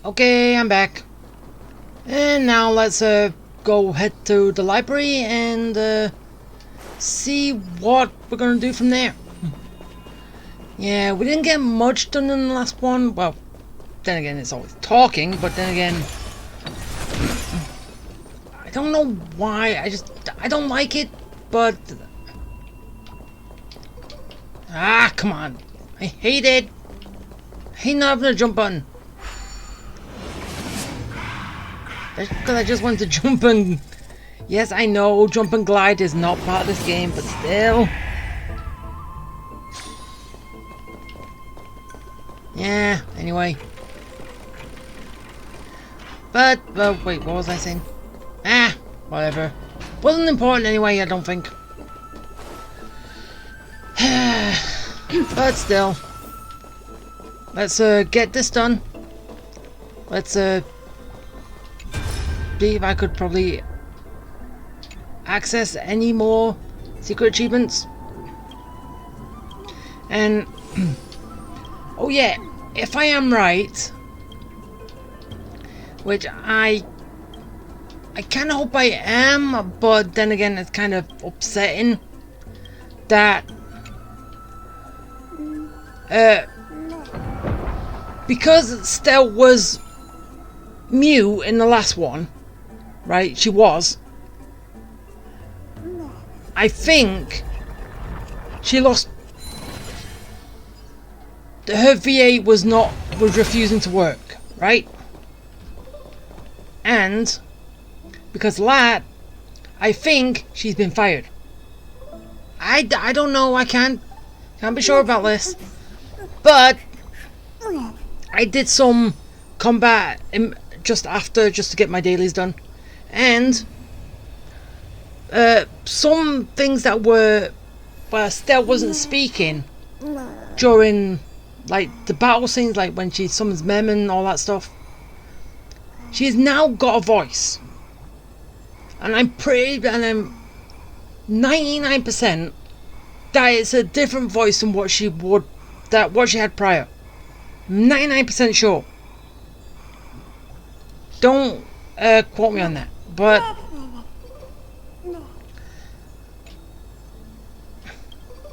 Okay, I'm back. And now let's go head to the library and see what we're gonna do from there. Yeah, we didn't get much done in the last one. Well, then again, it's always talking, but then again, I don't know why. I don't like it, but come on. I hate it. I hate not having a jump button. That's because I just want to jump and... Yes, I know jump and glide is not part of this game, but still. Yeah, anyway. But, wait, what was I saying? Whatever. Wasn't important anyway, I don't think. But still. Let's get this done. Let's see if I could probably access any more secret achievements. And oh yeah, if I am right, which I kind of hope I am, but then again it's kind of upsetting that because Stell was mute in the last one, right? She was. I think she lost. Her V8 was refusing to work, right? And because of that, I think she's been fired. I don't know. I can't be sure about this, but I did some combat just to get my dailies done, and some things that were where Stell wasn't speaking during like the battle scenes, like when she summons Mem and all that stuff. She has now got a voice, and I'm 99% that it's a different voice than what she had prior. 99% sure. Don't quote me on that, but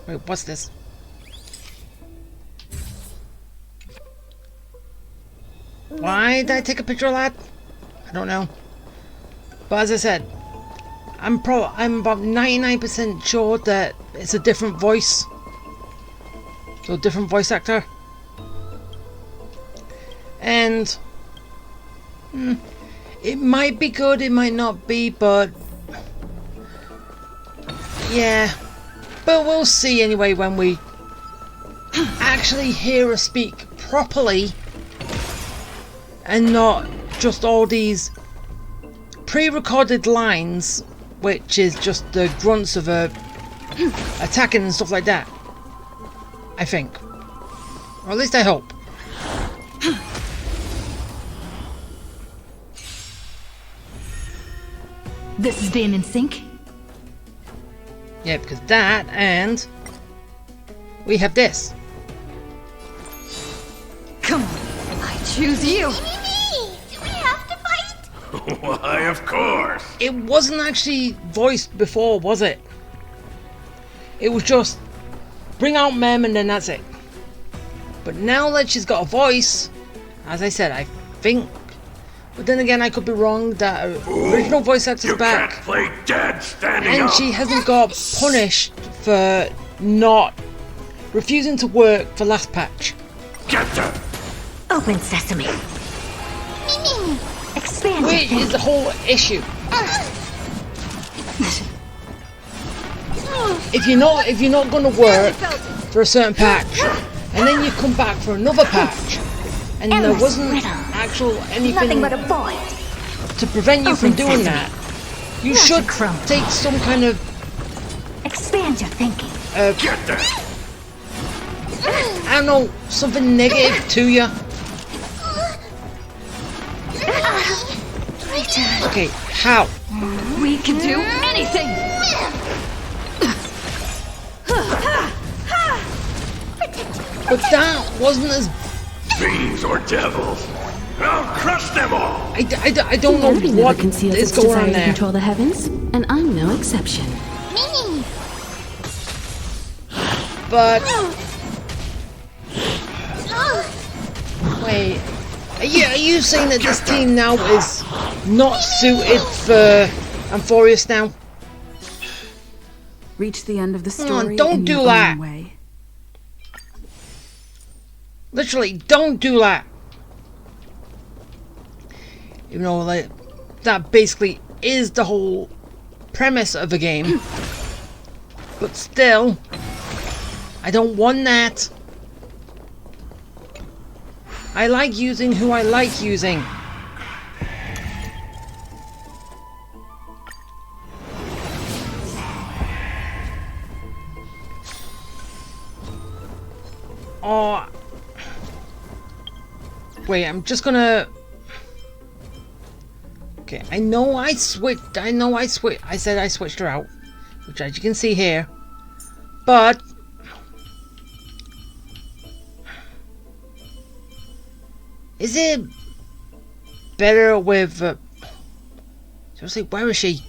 wait, what's this? Why did I take a picture of that? I don't know. But as I said, I'm about 99% sure that it's a different voice. So a different voice actor. And it might be good, it might not be, but yeah. But we'll see anyway when we actually hear her speak properly and not just all these pre-recorded lines, which is just the grunts of her attacking and stuff like that. I think. Or at least I hope. This is being in sync? Yeah, because that, and we have this. Come on, I choose you! Do we have to fight? Why, of course! It wasn't actually voiced before, was it? It was just bring out Mem and then that's it. But now that she's got a voice, as I said, I think. But then again, I could be wrong. That original voice actor's back, can't play dead standing and up. she hasn't got punished for not refusing to work for last patch. Get them! Open sesame. Expand your Which is the whole issue. If you're not going to work for a certain patch, and then you come back for another patch, and there wasn't anything but a void. to prevent you from doing that, you should take some kind of Expand your thinking. Get them! I don't know, something negative to you. Okay, how? We can do anything! But that wasn't as... Fiends or devils, I'll crush them all! I don't know Humanity never what conceals is its going desire on to there. control the heavens, and I'm no exception. Me. But Oh. wait, are you saying that this team now is not suited for Amphorius now? Reach the end of the Come on, story don't in do your that. own way. Literally, don't do that. Even though like, that basically is the whole premise of the game. But still, I don't want that. I like using who I like using. Oh. Wait, I'm just gonna... Okay, I know I switched. I said I switched her out. Which, as you can see here. But... is it better with... seriously, where is she?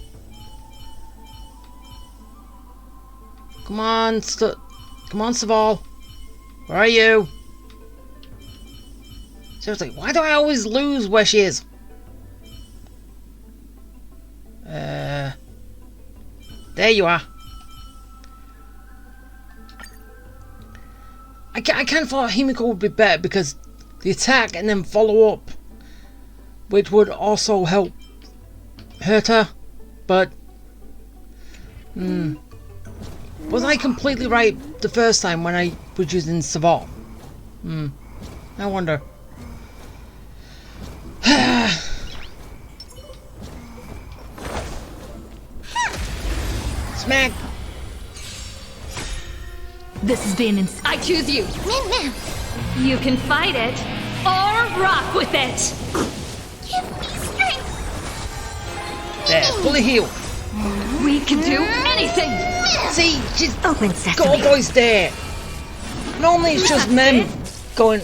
Come on, come on, Saval. Where are you? Seriously, why do I always lose where she is? There you are. I kind of thought Himiko would be better because the attack and then follow up, which would also help hurt her, but was I completely right the first time when I was using Saval? I wonder. Smack! This is being I choose you. You can fight it or rock with it. Give me strength. There, fully healed. We can do anything. See, she's Open got sesame. a voice there. Normally it's just men going...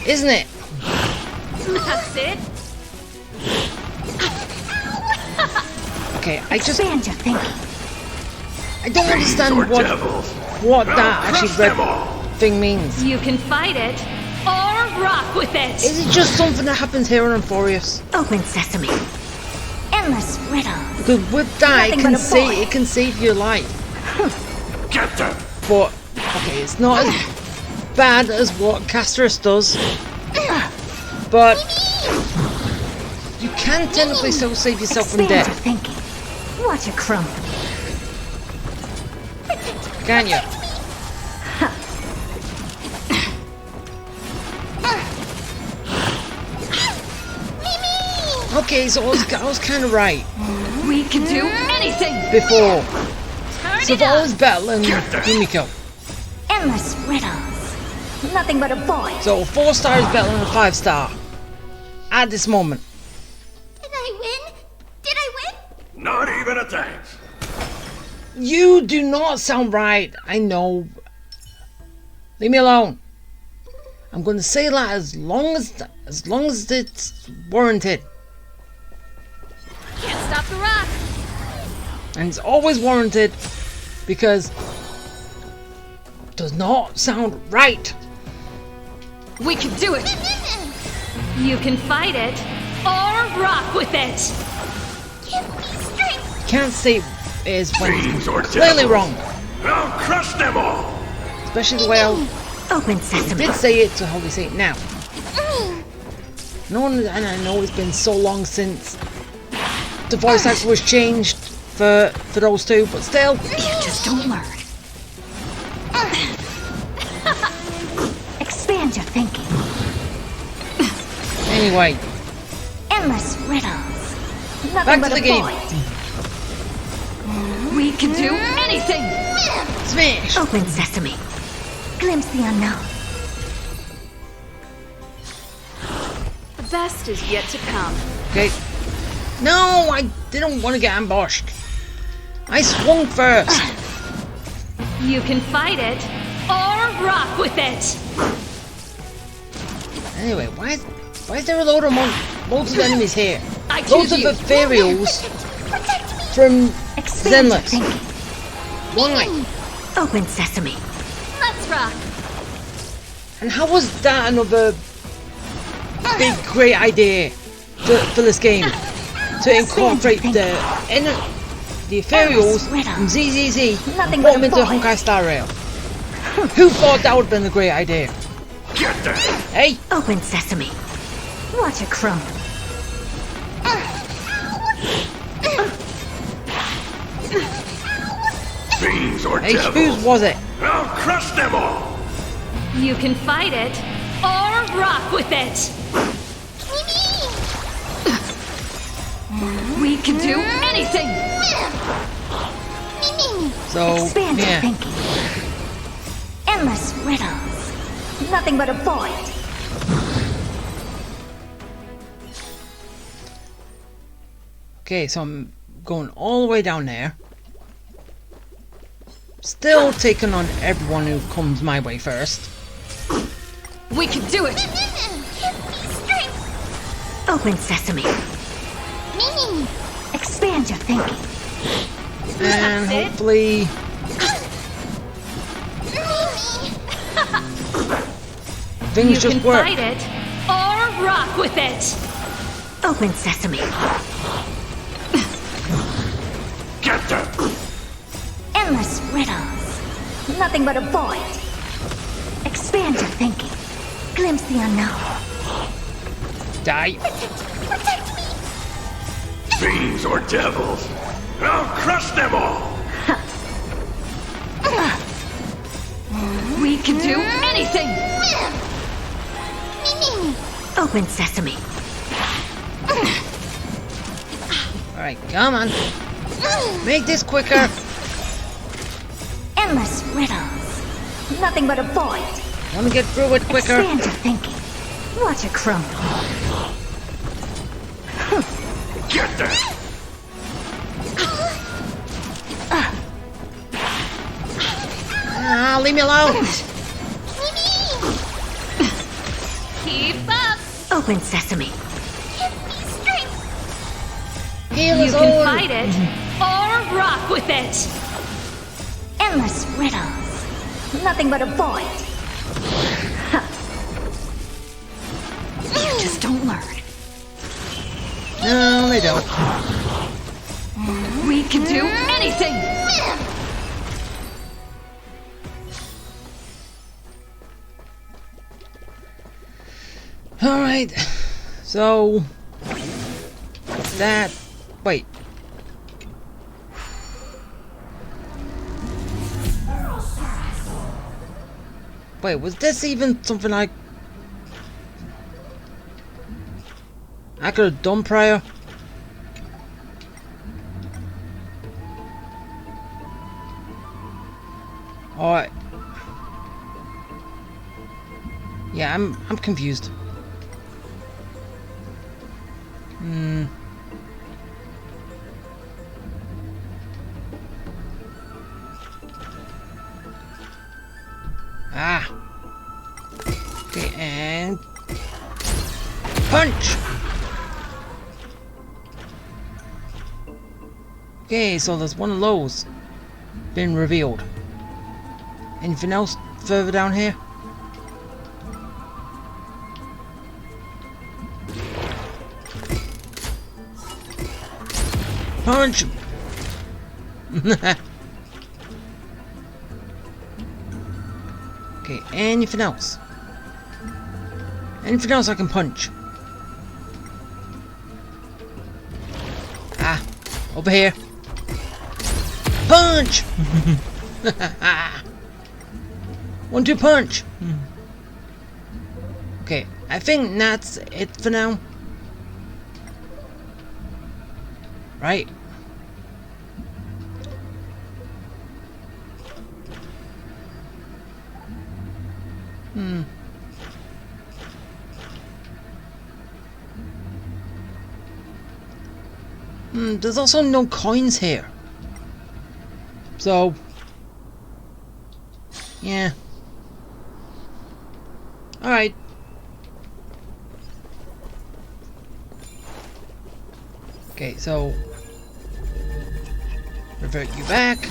isn't it? That's it. Okay, I just... Expand your thinking. I don't understand Or what devils. that I'll actually crush red them all. thing means. You can fight it or rock with it. Is it just something that happens here on Amphorius? Open sesame. Endless riddles. Because with that, Nothing but a boy. it can save your life. Get them! But, okay, it's not as bad as what Casterus does. But, you can technically still save yourself from Expand your death, thinking. Watch it crumble. can't you? Okay, so I was kind of right We can do anything. before. Turn So it that up. was battling Himiko. Endless riddles. Nothing but a boy. So 4 stars better than a 5-star. At this moment. Did I win? Did I win? Not even a thanks. You do not sound right. I know. Leave me alone. I'm going to say that as long as it's warranted. Can't stop the rock. And it's always warranted because it does not sound right. We can do it. You can fight it or rock with it. Give me strength. Can't say it is when it's Fiends or clearly devils. wrong. I'll crush them all! Especially the way I Open sesame. did say it to how we say it now. No one, and I know it's been so long since the voice actor was changed for those two, but still. You just don't learn. Expand your thinking. Anyway, Endless riddles. Nothing back but to the a game. boy. We can do anything. Smash! Open sesame. Glimpse the unknown. The best is yet to come. Okay. No, I didn't want to get ambushed. I swung first. You can fight it or rock with it. Anyway, why is there a load of loads of enemies here? I choose Loads of you. ethereals Protect me! from Expand your Zenless. thinking. Why? Open sesame. Let's rock. And how was that another big great idea for this game? To incorporate the ethereals from ZZZ Nothing and but put them a into boy. Honkai Star Rail. Who thought that would have been a great idea? Get them! Hey? Open sesame. Watch it crumble. Fiends or Hey, devils! whose was it? I'll crush them all! You can fight it or rock with it. We can do anything. So, Expand your yeah. thinking. Endless riddles. Nothing but a void. Okay, so I'm going all the way down there. Still taking on everyone who comes my way first. We can do it. Open sesame. Expand your thinking. And That's it. hopefully... things You just can work. fight it or rock with it. Open sesame. Get them! Endless riddles. Nothing but a void. Expand your thinking. Glimpse the unknown. Die. Fiends or devils! I'll crush them all! We can do anything. Open sesame. Alright, come on. Make this quicker. Endless riddles. Nothing but a void. Want to get through it quicker. Expand your thinking. Watch it crumble. Get them! Ah, leave me alone. Keep up. Open sesame. Heal You us can all. fight it or rock with it. Endless riddles. Nothing but a void. You just don't learn. No, they don't. We can do anything. Alright. So... that... wait. Wait, was this even something I could have done prior? Alright. Yeah, I'm confused. Ah. Okay, and punch. Okay, so there's one of those been revealed. Anything else further down here? Punch! Okay, anything else? Anything else I can punch? Ah, over here. Punch! 1-2 punch! Okay, I think that's it for now. Right? There's also no coins here. So... yeah. Alright. Okay, so revert you back.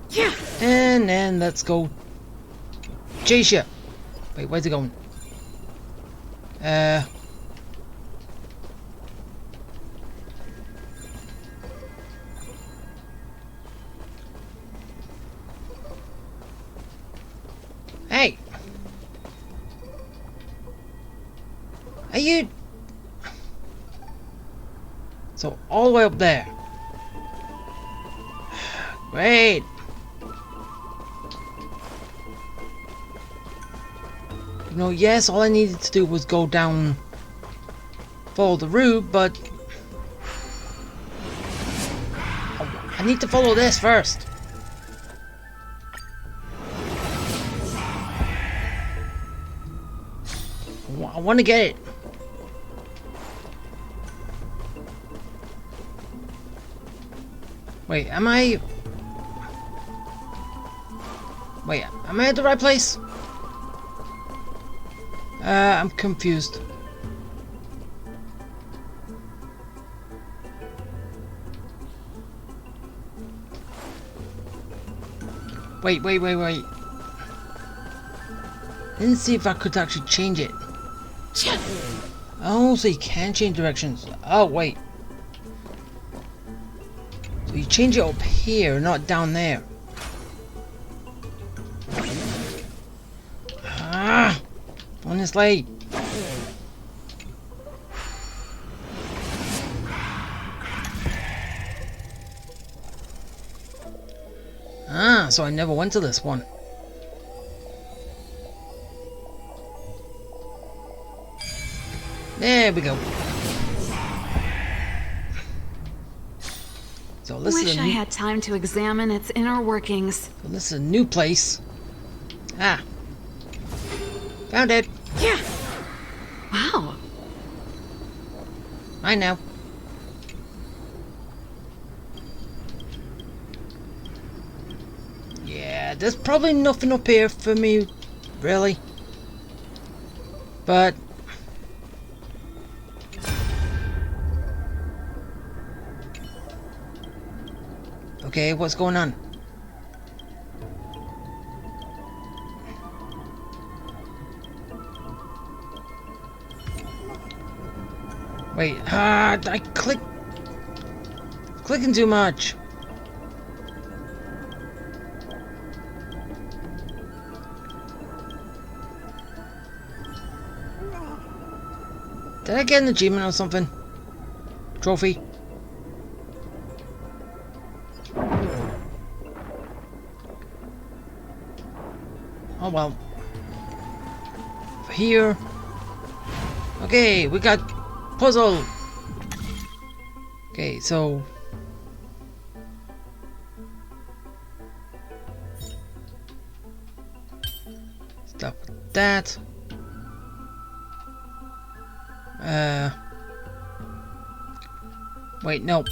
Yeah. And then let's go chase you. Wait, where's it going? Hey! Are you... So, all the way up there. Great! You know, yes, all I needed to do was go down... follow the route, but... I need to follow this first. I want to get it. Wait, am I... Wait, am I at the right place? I'm confused. Wait. Didn't see if I could actually change it. Oh, so you can change directions. Oh, wait. So you change it up here, not down there. Ah! On this late. Ah, so I never went to this one. There we go. So this Wish is I had time to examine its inner workings. so this is a new place. Ah. Found it. Yeah. Wow. I know. Yeah, there's probably nothing up here for me, really. But okay, what's going on? Wait, I clicking too much. Did I get an achievement or something? Trophy? Oh well. Here. Okay, we got puzzle. Okay, so stop that. Wait, no.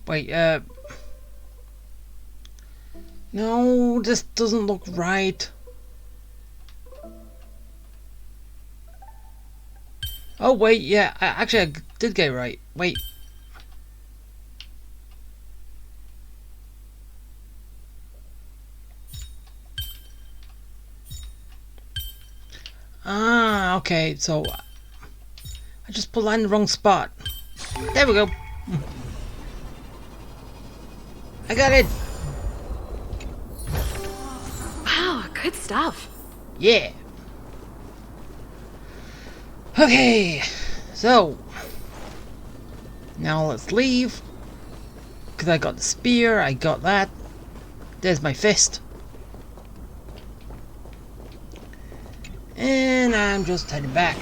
Wait, no, this doesn't look right. Oh, wait, yeah, actually, I did get it right. Wait. Ah, okay, so I just put that in the wrong spot. There we go. I got it. Wow, good stuff. Yeah. Okay, so now let's leave. Because I got the spear, I got that. There's my fist. And I'm just heading back.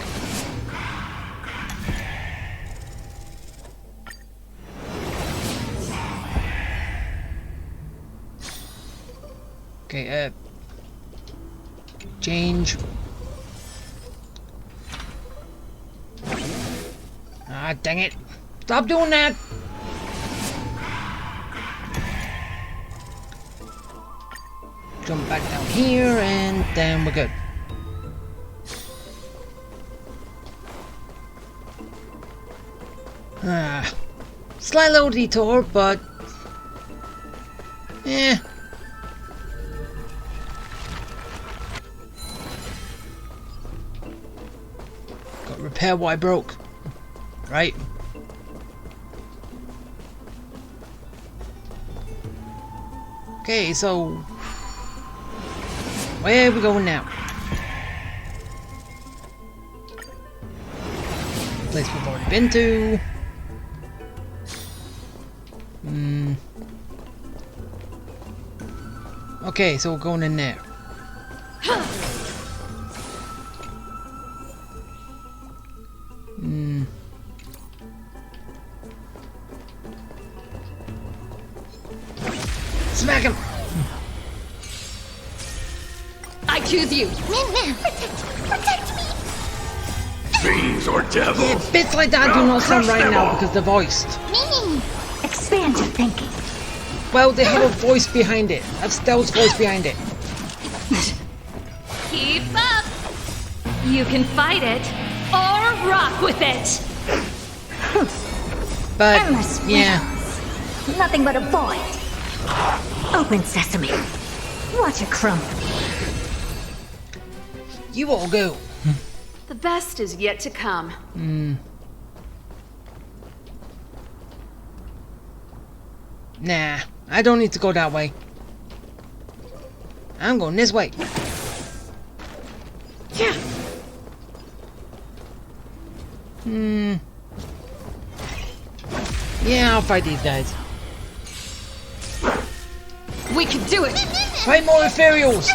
Okay, change. Ah, dang it. Stop doing that! Jump back down here, and then we're good. Slight little detour, but... eh. Got to repair what I broke. Right? Okay, so... where are we going now? Place we've already been to. Okay, so we're going in there. Smack him! I choose you. Min, protect me! Fiends or devils? Yeah, bits like that do not sound right now because they're voiced. Min! Expand your thinking. Well, they have a voice behind it. That's Stell's voice behind it. Keep up. You can fight it or rock with it. But, Endless yeah. riddles. Nothing but a void. Open sesame. Watch it crumble. You all go. The best is yet to come. Nah, I don't need to go that way. I'm going this way. Yeah. Yeah, I'll fight these guys. We can do it. Fight more ethereals!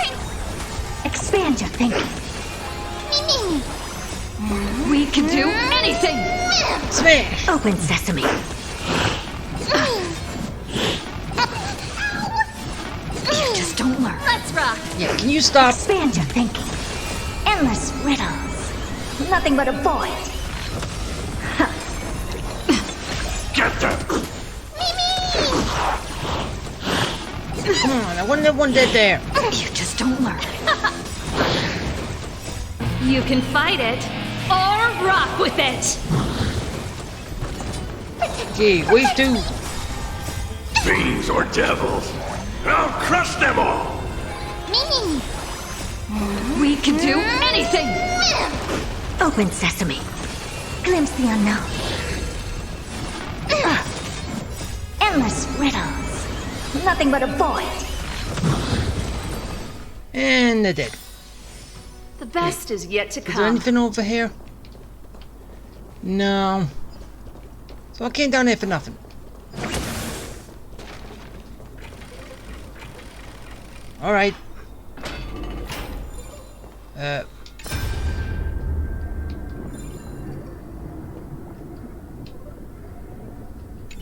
Expand your thinking. Min! We can do anything. Smash! Open sesame. You just don't learn. Let's rock. Yeah, can you stop? Expand your thinking. Endless riddles. Nothing but a void. Get them! Come on, I want that one dead there. You just don't learn. You can fight it or rock with it. Gee, wave two. Fiends or devils? I'll crush them all! Min! We can do anything. Open sesame. Glimpse the unknown. Endless riddles. Nothing but a void. And they're dead. The best is yet to Is there come. anything over here? No. So I came down here for nothing. Alright.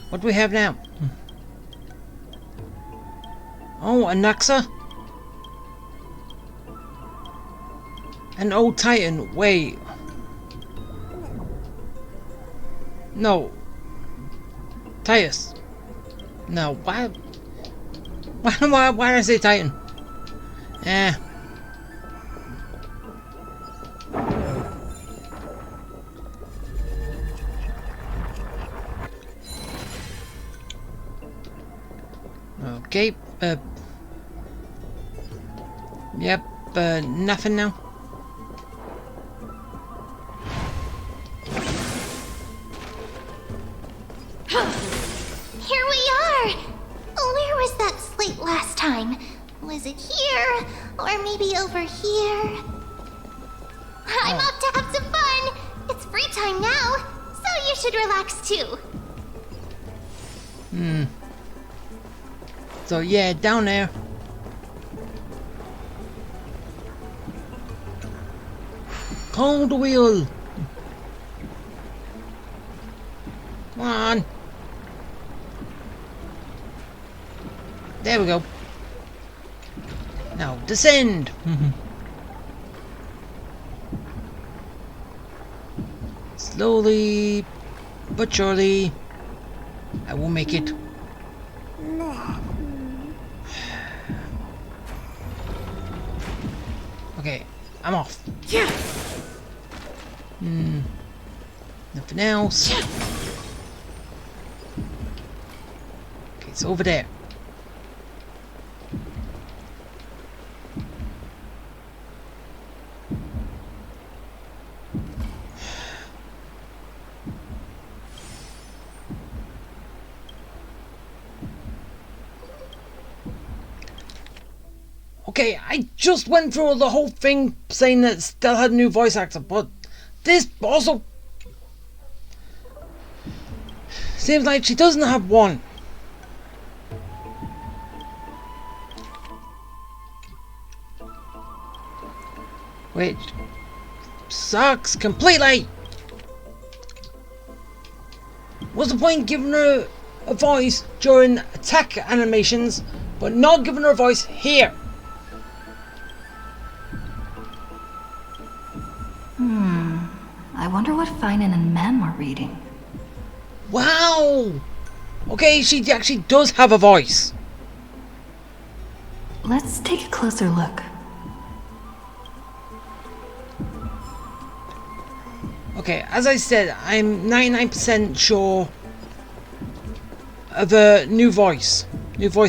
What do we have now? Oh, a Naxa? An old Titan. Wait. No. Titus. No. Why did I say Titan? Eh. Okay. Yep. Nothing now. Here we are! Where was that slate last time? Was it here? Or maybe over here? I'm off to have some fun! It's free time now, so you should relax too. So yeah, down there. Cold wheel. Come on. There we go. Now descend. Slowly. but surely I will make it. Okay, I'm off. Yeah. Nothing else. Okay, it's over there. Okay, I just went through the whole thing saying that Stella had a new voice actor, but this also seems like she doesn't have one. Which sucks completely. What's the point giving her a voice during attack animations, but not giving her a voice here? I wonder what Finan and Mem are reading. Wow! Okay, she actually does have a voice. Let's take a closer look. Okay, as I said, I'm 99% sure of a new voice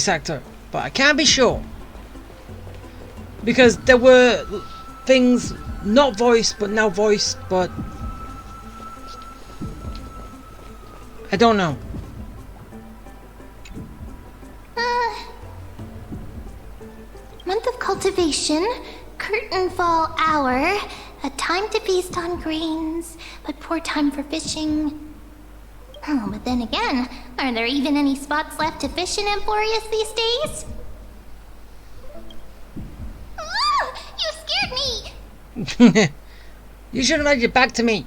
actor, but I can't be sure. Because there were things not voiced, but now voiced, but I don't know. Month of cultivation, curtain fall hour, a time to feast on grains, but poor time for fishing. Oh, but then again, are there even any spots left to fish in Emporius these days? Ah, you scared me! You should have had your back to me.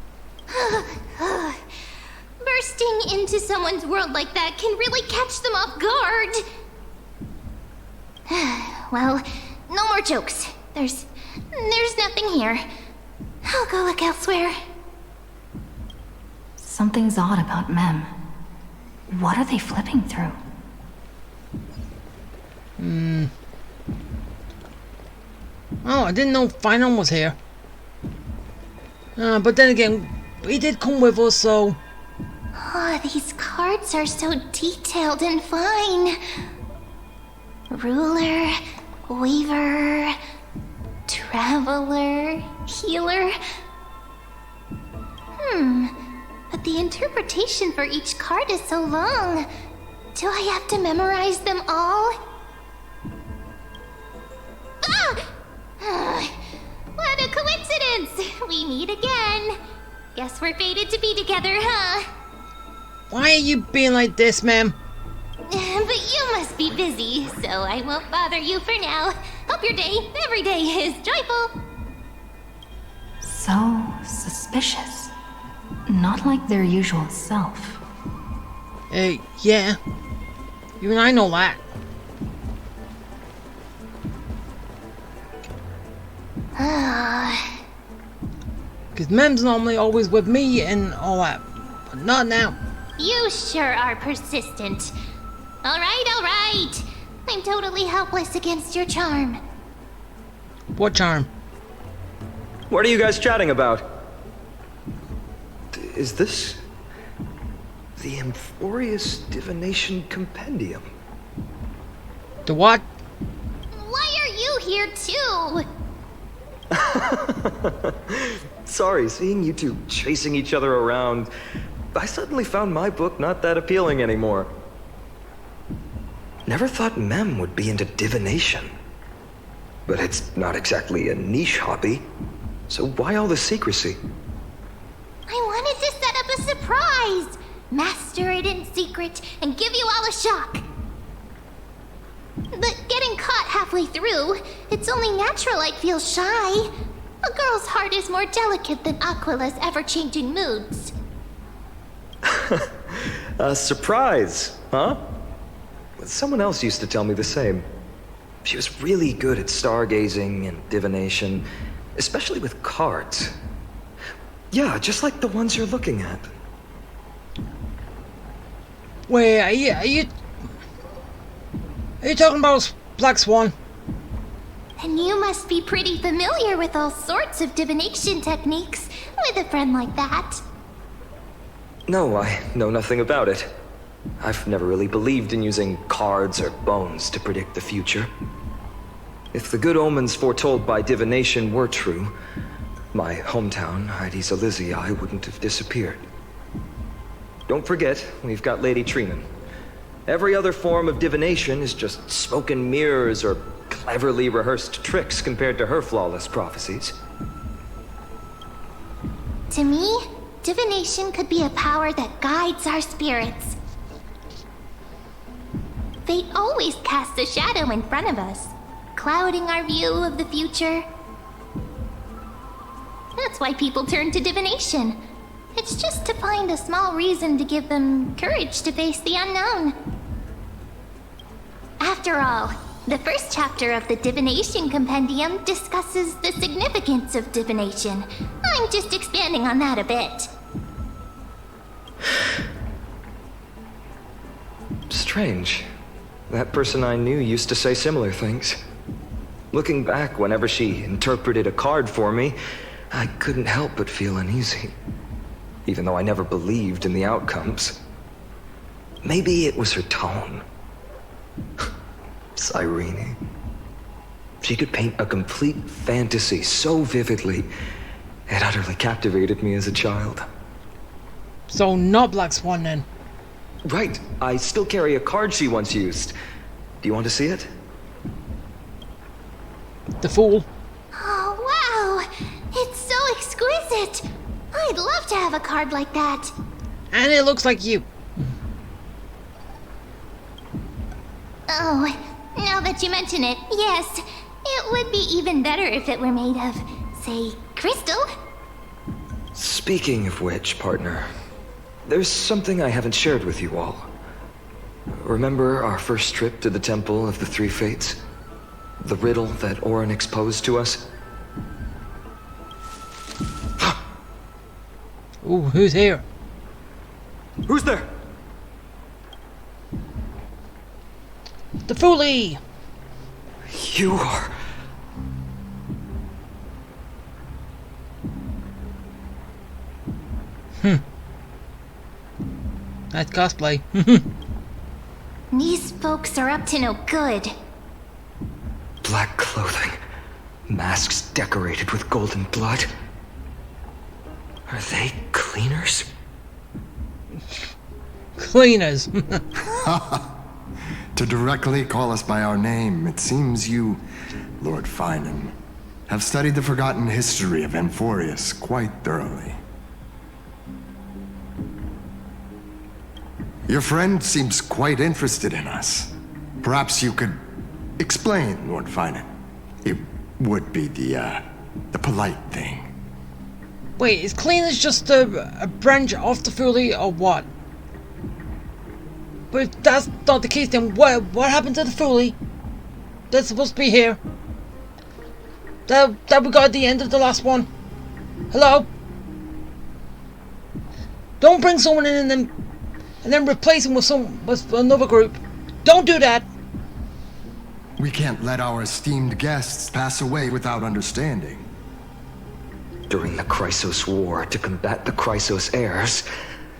Bursting into someone's world like that can really catch them off guard. Well, no more jokes. There's nothing here. I'll go look elsewhere. Something's odd about Mem. What are they flipping through? Oh, I didn't know Finan was here. But then again, he did come with us, so... Oh, these cards are so detailed and fine. Ruler, Weaver, Traveler, Healer. But the interpretation for each card is so long. Do I have to memorize them all? Ah! What a coincidence! We meet again. Guess we're fated to be together, huh? Why are you being like this, ma'am? But you must be busy, so I won't bother you for now. Hope your day, every day, is joyful. So suspicious. Not like their usual self. Yeah. You and I know that. Because Mem's normally always with me and all that. But not now. You sure are persistent. All right. I'm totally helpless against your charm. What charm? What are you guys chatting about? Is this the Emporius Divination Compendium? The what? Why are you here too? Sorry, seeing you two chasing each other around, I suddenly found my book not that appealing anymore. Never thought Mem would be into divination. But it's not exactly a niche hobby, so why all the secrecy? I wanted to set up a surprise. Master it in secret and give you all a shock. But getting caught halfway through, it's only natural I'd feel shy. A girl's heart is more delicate than Aquila's ever-changing moods. A surprise, huh? Someone else used to tell me the same. She was really good at stargazing and divination, especially with cards. Yeah, just like the ones you're looking at. Wait, are you talking about Black Swan? And you must be pretty familiar with all sorts of divination techniques with a friend like that. No, I know nothing about it. I've never really believed in using cards or bones to predict the future. If the good omens foretold by divination were true, my hometown, Heidi's Elysiae, wouldn't have disappeared. Don't forget, we've got Lady Treenan. Every other form of divination is just smoke and mirrors or cleverly rehearsed tricks compared to her flawless prophecies. To me, divination could be a power that guides our spirits. Fate always casts a shadow in front of us, clouding our view of the future. That's why people turn to divination. It's just to find a small reason to give them courage to face the unknown. After all, the first chapter of the Divination Compendium discusses the significance of divination. I'm just expanding on that a bit. Strange. That person I knew used to say similar things. Looking back, whenever she interpreted a card for me, I couldn't help but feel uneasy. Even though I never believed in the outcomes. Maybe it was her tone. Cyrene. She could paint a complete fantasy so vividly, it utterly captivated me as a child. So not Black Swan then. Right, I still carry a card she once used. Do you want to see it? The Fool. Oh, wow! It's so exquisite! I'd love to have a card like that. And it looks like you. Oh, now that you mention it, yes. It would be even better if it were made of, say, crystal. Speaking of which, partner, there's something I haven't shared with you all. Remember our first trip to the Temple of the Three Fates? The riddle that Orin exposed to us? Ooh, who's here? Who's there? The Foolie! You are... That's cosplay. These folks are up to no good. Black clothing, masks decorated with golden blood. Are they cleaners? Cleaners. To directly call us by our name, it seems you, Lord Finan, have studied the forgotten history of Amphorius quite thoroughly. Your friend seems quite interested in us. Perhaps you could explain, Lord Finan. It would be the polite thing. Wait, is Cleaners just a branch off the Foolie or what? But if that's not the case, then what happened to the Foolie? That's supposed to be here. That we got at the end of the last one. Hello? Don't bring someone in and then replace him with another group. Don't do that. We can't let our esteemed guests pass away without understanding. During the Chrysos War, to combat the Chrysos heirs,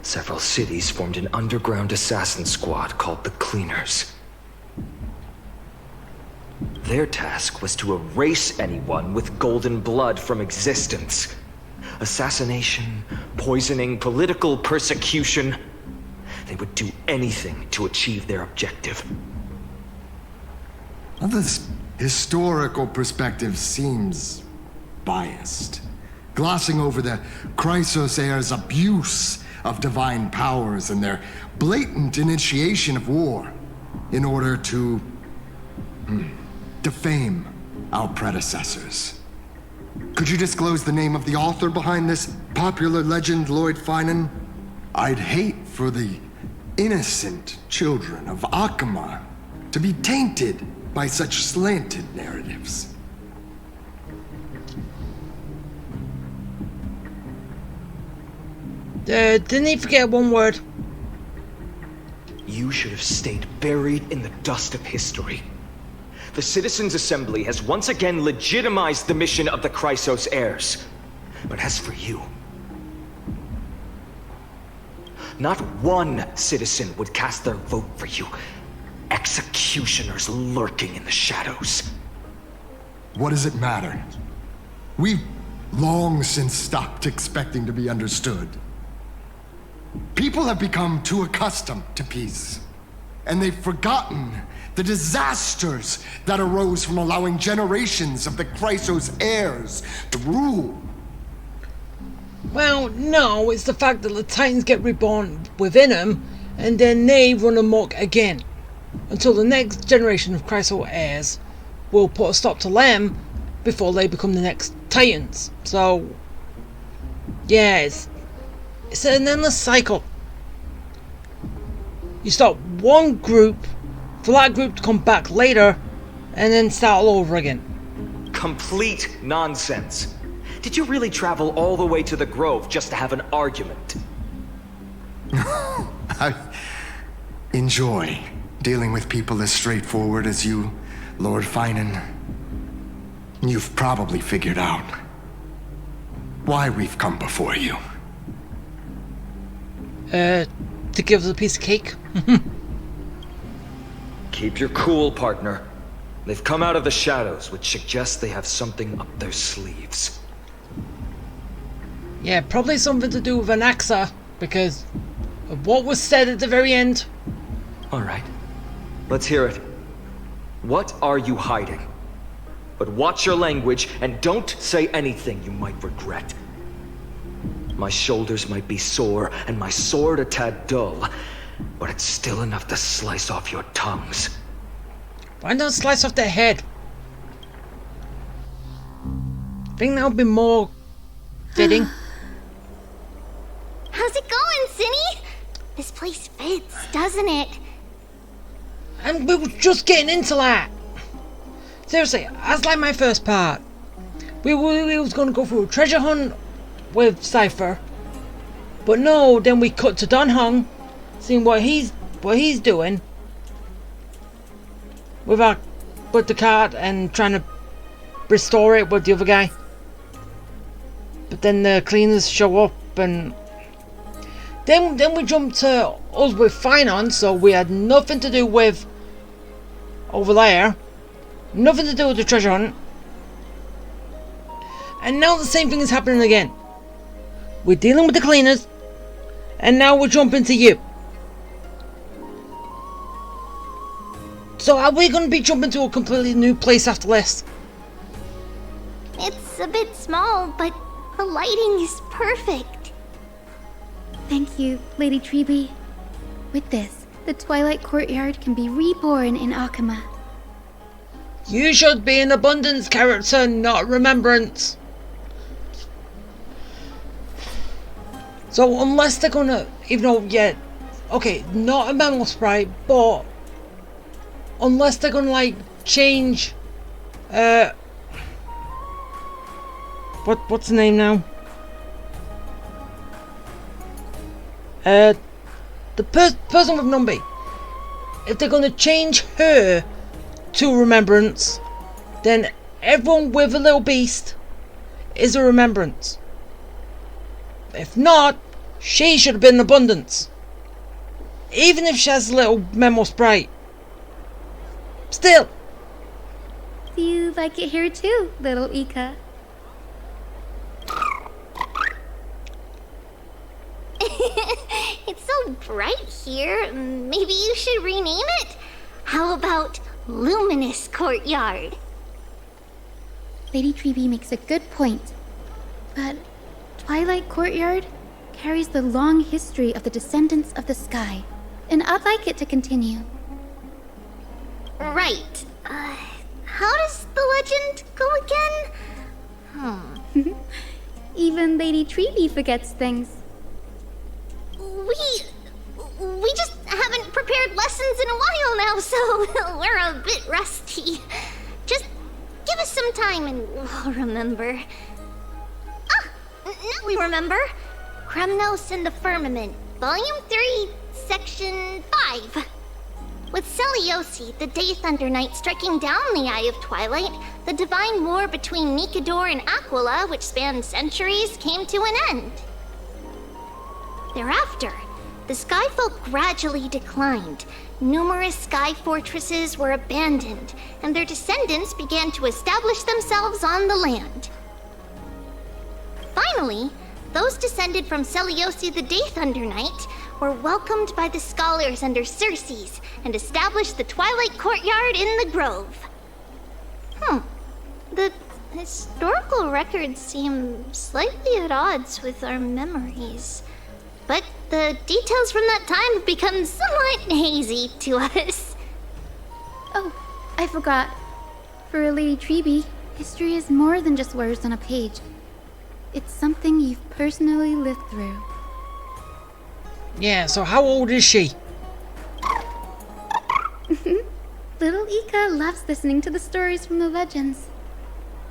several cities formed an underground assassin squad called the Cleaners. Their task was to erase anyone with golden blood from existence. Assassination, poisoning, political persecution. They would do anything to achieve their objective. Well, this historical perspective seems biased, glossing over the Chrysos heirs' abuse of divine powers and their blatant initiation of war in order to defame our predecessors. Could you disclose the name of the author behind this popular legend, Lord Finan? I'd hate for the innocent children of Akama to be tainted by such slanted narratives. Didn't he forget one word? you should have stayed buried in the dust of history. The Citizens' Assembly has once again legitimized the mission of the Chrysos heirs. But as for you, not one citizen would cast their vote for you. Executioners lurking in the shadows. What does it matter? We've long since stopped expecting to be understood. People have become too accustomed to peace, and they've forgotten the disasters that arose from allowing generations of the Chrysos heirs to rule. Well, no, it's the fact that the Titans get reborn within them, and then they run amok again. Until the next generation of Chrysos heirs will put a stop to them before they become the next Titans. So, yeah, it's an endless cycle. You start one group, for that group to come back later, and then start all over again. Complete nonsense. Did you really travel all the way to the Grove just to have an argument? I enjoy dealing with people as straightforward as you, Lord Finan. You've probably figured out why we've come before you. To give us a piece of cake? Keep your cool, partner. They've come out of the shadows, which suggests they have something up their sleeves. Yeah, probably something to do with Anaxa, because of what was said at the very end. Alright, let's hear it. What are you hiding? But watch your language and don't say anything you might regret. My shoulders might be sore and my sword a tad dull, but it's still enough to slice off your tongues. Why not slice off their head? I think that would be more fitting. How's it going, Cinny? This place fits, doesn't it? And we were just getting into that. Seriously, that's like my first part. We was going to go through a treasure hunt with Cypher, but no. Then we cut to Don Hung, seeing what he's doing with the cart and trying to restore it with the other guy. But then the cleaners show up, and then we jump to us with Finon, so we had nothing to do with over there. Nothing to do with the treasure hunt. And now the same thing is happening again. We're dealing with the cleaners, and now we're jumping to you. So are we going to be jumping to a completely new place after this? It's a bit small, but the lighting is perfect. Thank you, Lady Treeby. With this, the Twilight Courtyard can be reborn in Akama. You should be an abundance character, not remembrance. So unless they're gonna, even though, yeah, okay, not a mammal sprite, but unless they're gonna like change, what's the name now? The person with Numby. If they're gonna change her to remembrance, then everyone with a little beast is a remembrance. If not, she should have been abundance. Even if she has a little memo sprite. Still. Do you like it here too, little Ika? It's so bright here. Maybe you should rename it? How about Luminous Courtyard? Lady Treeby makes a good point. But Twilight Courtyard carries the long history of the descendants of the sky, and I'd like it to continue. Right. How does the legend go again? Even Lady Treeby forgets things. We just haven't prepared lessons in a while now, so we're a bit rusty. Just give us some time and we'll remember. Now we remember. Kremnos and the Firmament, Volume 3, Section 5. With Seliosi, the Day Thunder Knight, striking down the Eye of Twilight, the divine war between Mikador and Aquila, which spanned centuries, came to an end. Thereafter, the Skyfolk gradually declined. Numerous sky fortresses were abandoned, and their descendants began to establish themselves on the land. Finally, those descended from Seliosi the Day Thunder Knight were welcomed by the scholars under Circes and established the Twilight Courtyard in the Grove. The historical records seem slightly at odds with our memories, but the details from that time have become somewhat hazy to us. Oh, I forgot. For Lady Treby, history is more than just words on a page. It's something you've personally lived through. Yeah, so how old is she? Little Ika loves listening to the stories from the legends.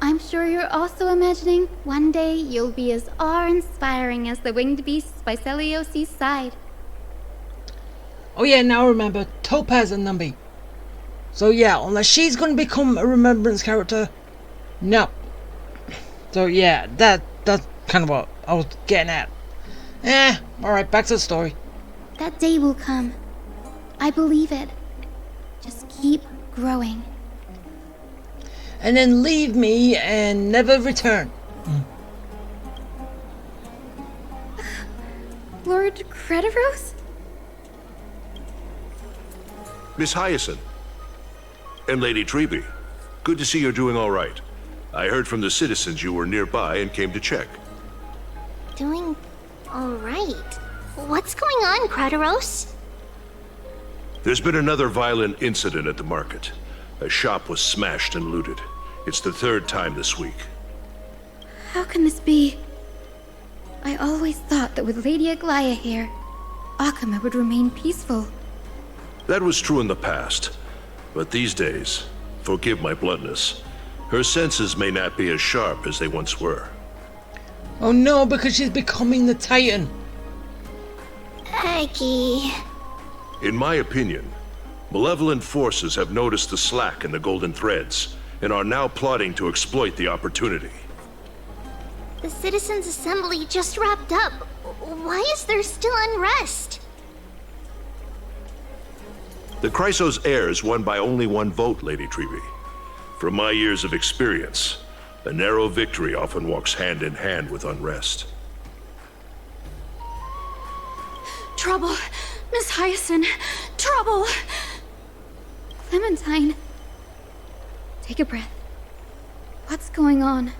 I'm sure you're also imagining one day you'll be as awe-inspiring as the winged beasts by Seliosi's side. Oh yeah, now I remember, Topaz and Numby. So yeah, unless she's going to become a remembrance character, no. So yeah, that's kind of what I was getting at. Alright, back to the story. That day will come. I believe it. Just keep growing. And then leave me and never return. Lord Crediros? Miss Hyacinth. And Lady Treby. Good to see you're doing all right. I heard from the citizens you were nearby and came to check. Doing all right. What's going on, Crediros? There's been another violent incident at the market. A shop was smashed and looted. It's the third time this week. How can this be? I always thought that with Lady Aglaya here, Akama would remain peaceful. That was true in the past. But these days, forgive my bluntness, her senses may not be as sharp as they once were. Oh no, because she's becoming the Titan. Aggie. In my opinion, malevolent forces have noticed the slack in the golden threads and are now plotting to exploit the opportunity. The Citizens' Assembly just wrapped up. Why is there still unrest? The Chrysos heirs won by only one vote, Lady Treby. From my years of experience, a narrow victory often walks hand in hand with unrest. Trouble! Miss Hyacinth! Trouble! Clementine. Take a breath. What's going on?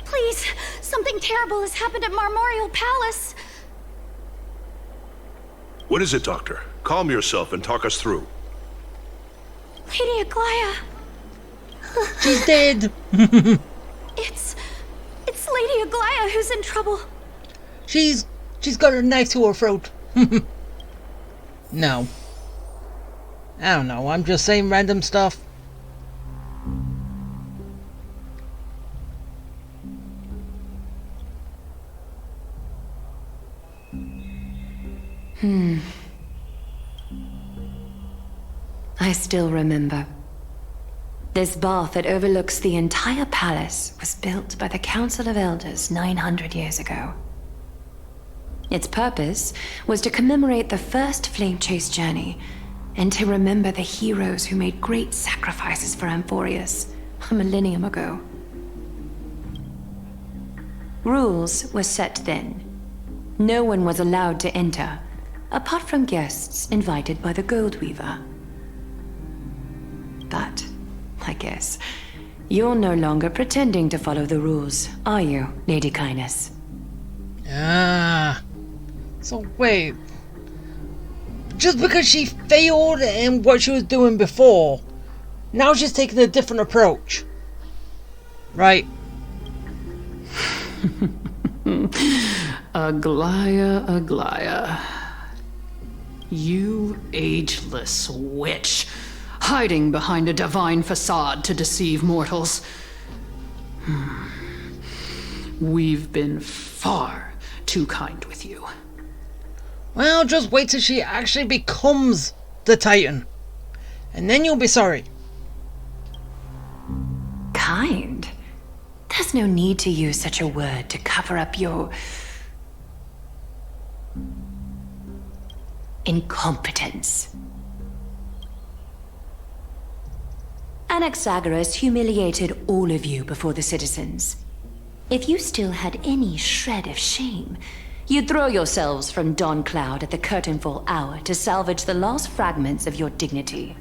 Please! Something terrible has happened at Marmorial Palace! What is it, Doctor? Calm yourself and talk us through. Lady Aglaya! She's dead! It's Lady Aglaya who's in trouble. She's got a knife to her throat. No. I don't know, I'm just saying random stuff. I still remember. This bath that overlooks the entire palace was built by the Council of Elders 900 years ago. Its purpose was to commemorate the first flame chase journey and to remember the heroes who made great sacrifices for Amphorius a millennium ago. Rules were set then. No one was allowed to enter, apart from guests invited by the Gold Weaver. But, I guess, you're no longer pretending to follow the rules, are you, Lady Kindness? Ah. So wait. Just because she failed in what she was doing before, now she's taking a different approach. Right? Aglaya, Aglaya. You ageless witch, hiding behind a divine facade to deceive mortals. We've been far too kind with you. Well, just wait till she actually becomes the Titan. And then you'll be sorry. Kind? There's no need to use such a word to cover up your incompetence. Anaxagoras humiliated all of you before the citizens. If you still had any shred of shame, you'd throw yourselves from dawn cloud at the curtainfall hour to salvage the last fragments of your dignity.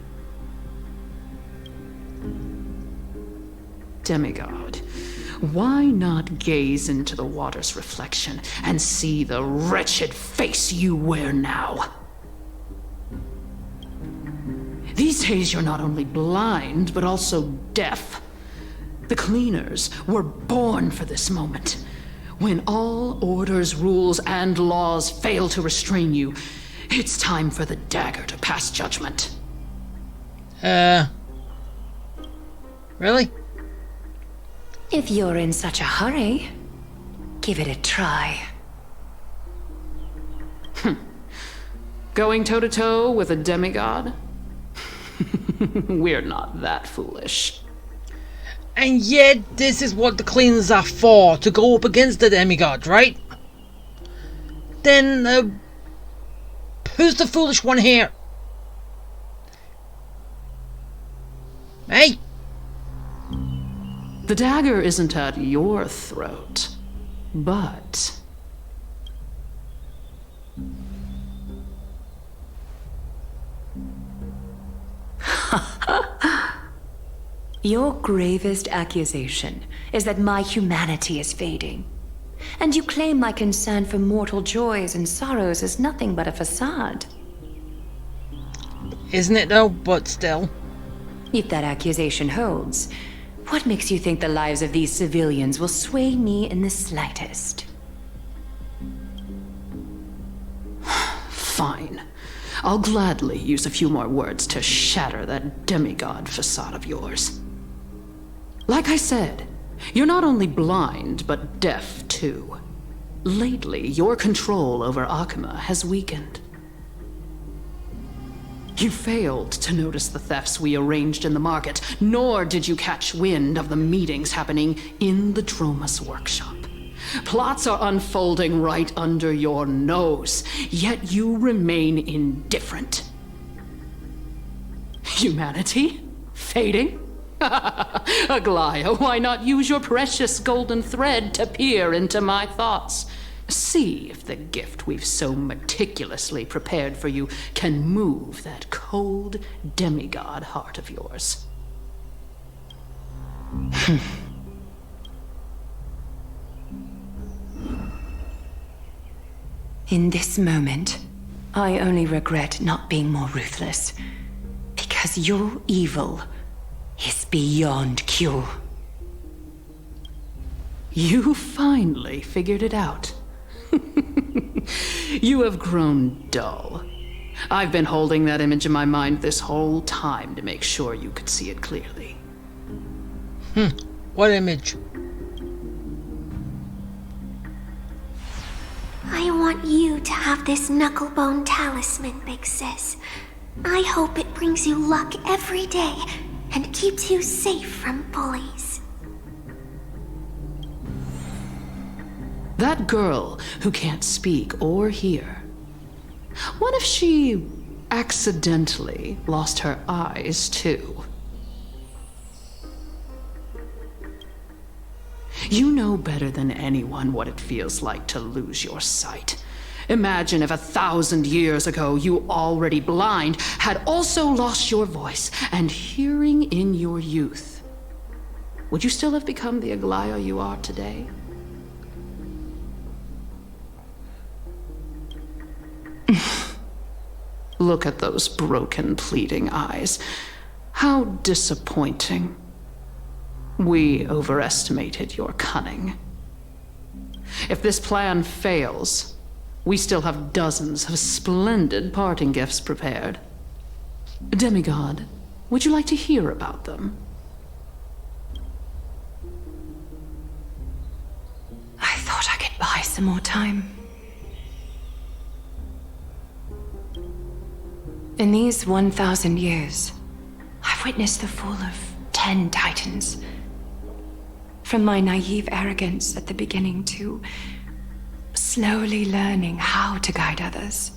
Demigod, why not gaze into the water's reflection and see the wretched face you wear now? These days you're not only blind, but also deaf. The cleaners were born for this moment. When all orders, rules, and laws fail to restrain you, it's time for the dagger to pass judgment. Really? If you're in such a hurry, give it a try. Going toe-to-toe with a demigod? We're not that foolish. And yet, this is what the cleaners are for, to go up against the demigod, right? Then, who's the foolish one here? Hey? The dagger isn't at your throat, but... Your gravest accusation is that my humanity is fading. And you claim my concern for mortal joys and sorrows is nothing but a facade. Isn't it though? But still. If that accusation holds, what makes you think the lives of these civilians will sway me in the slightest? Fine. I'll gladly use a few more words to shatter that demigod facade of yours. Like I said, you're not only blind, but deaf too. Lately, your control over Akuma has weakened. You failed to notice the thefts we arranged in the market, nor did you catch wind of the meetings happening in the Droma's workshop. Plots are unfolding right under your nose, yet you remain indifferent. Humanity? Fading? Aglaya, why not use your precious golden thread to peer into my thoughts? See if the gift we've so meticulously prepared for you can move that cold demigod heart of yours. In this moment, I only regret not being more ruthless. Because your evil is beyond cure. You finally figured it out. You have grown dull. I've been holding that image in my mind this whole time to make sure you could see it clearly. What image? I want you to have this knucklebone talisman, Big Sis. I hope it brings you luck every day and keeps you safe from bullies. That girl who can't speak or hear. What if she accidentally lost her eyes too? You know better than anyone what it feels like to lose your sight. Imagine if 1,000 years ago you, already blind, had also lost your voice and hearing in your youth. Would you still have become the Aglaya you are today? Look at those broken, pleading eyes. How disappointing. We overestimated your cunning. If this plan fails, we still have dozens of splendid parting gifts prepared. Demigod, would you like to hear about them? I thought I could buy some more time. In these 1,000 years, I've witnessed the fall of 10 titans. From my naive arrogance at the beginning to slowly learning how to guide others.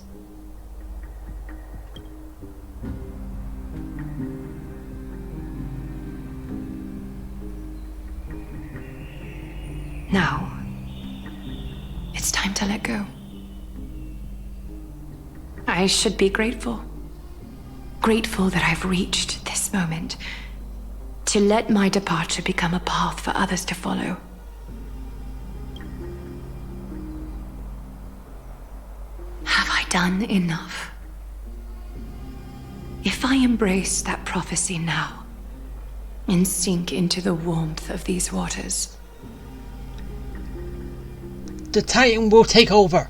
Now, it's time to let go. I should be grateful. Grateful that I've reached this moment. To let my departure become a path for others to follow. Have I done enough? If I embrace that prophecy now, and sink into the warmth of these waters, the Titan will take over.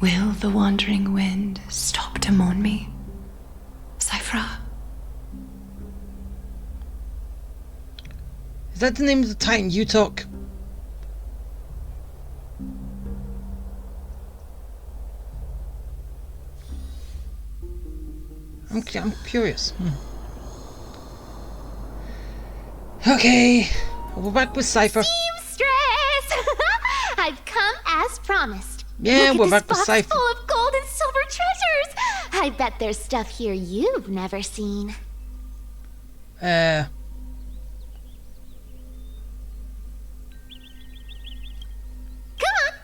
Will the wandering wind stop to mourn me, Cyphra? Is that the name of the Titan you took? I'm curious. Okay, we're back with Cypher. Seamstress! I've come as promised. Yeah, Look we're at back this with box Cypher. full of gold and silver treasures. I bet there's stuff here you've never seen. Come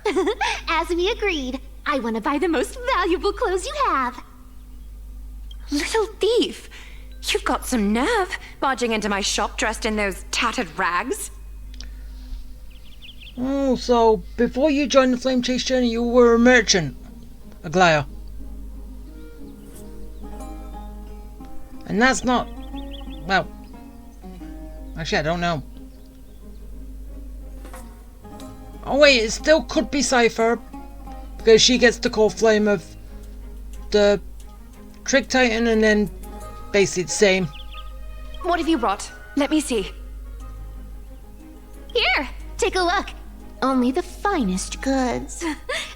on. As we agreed, I want to buy the most valuable clothes you have. Little thief! You've got some nerve, barging into my shop dressed in those tattered rags. Oh, so before you joined the Flame Chase journey, you were a merchant, Aglaya. And that's not... well... actually, I don't know. Oh wait, it still could be Cypher, because she gets the core flame of the Trick Titan, and then basically the same. What have you brought? Let me see. Here, take a look. Only the finest goods.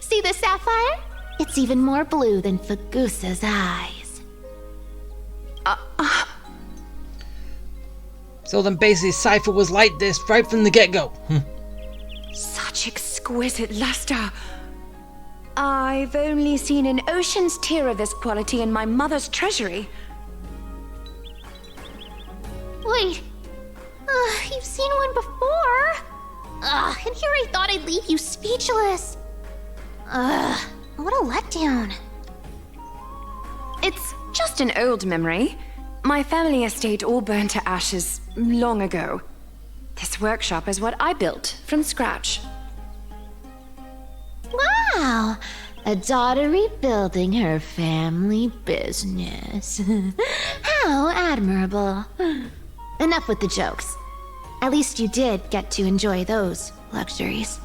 See the sapphire? It's even more blue than Fagusa's eyes. So then basically Cypher was like this right from the get-go. Such exquisite luster. I've only seen an ocean's tear of this quality in my mother's treasury. Wait. You've seen one before. And here I thought I'd leave you speechless. What a letdown. It's just an old memory. My family estate all burned to ashes long ago. This workshop is what I built from scratch. Wow. A daughter rebuilding her family business. How admirable. Enough with the jokes. At least you did get to enjoy those luxuries.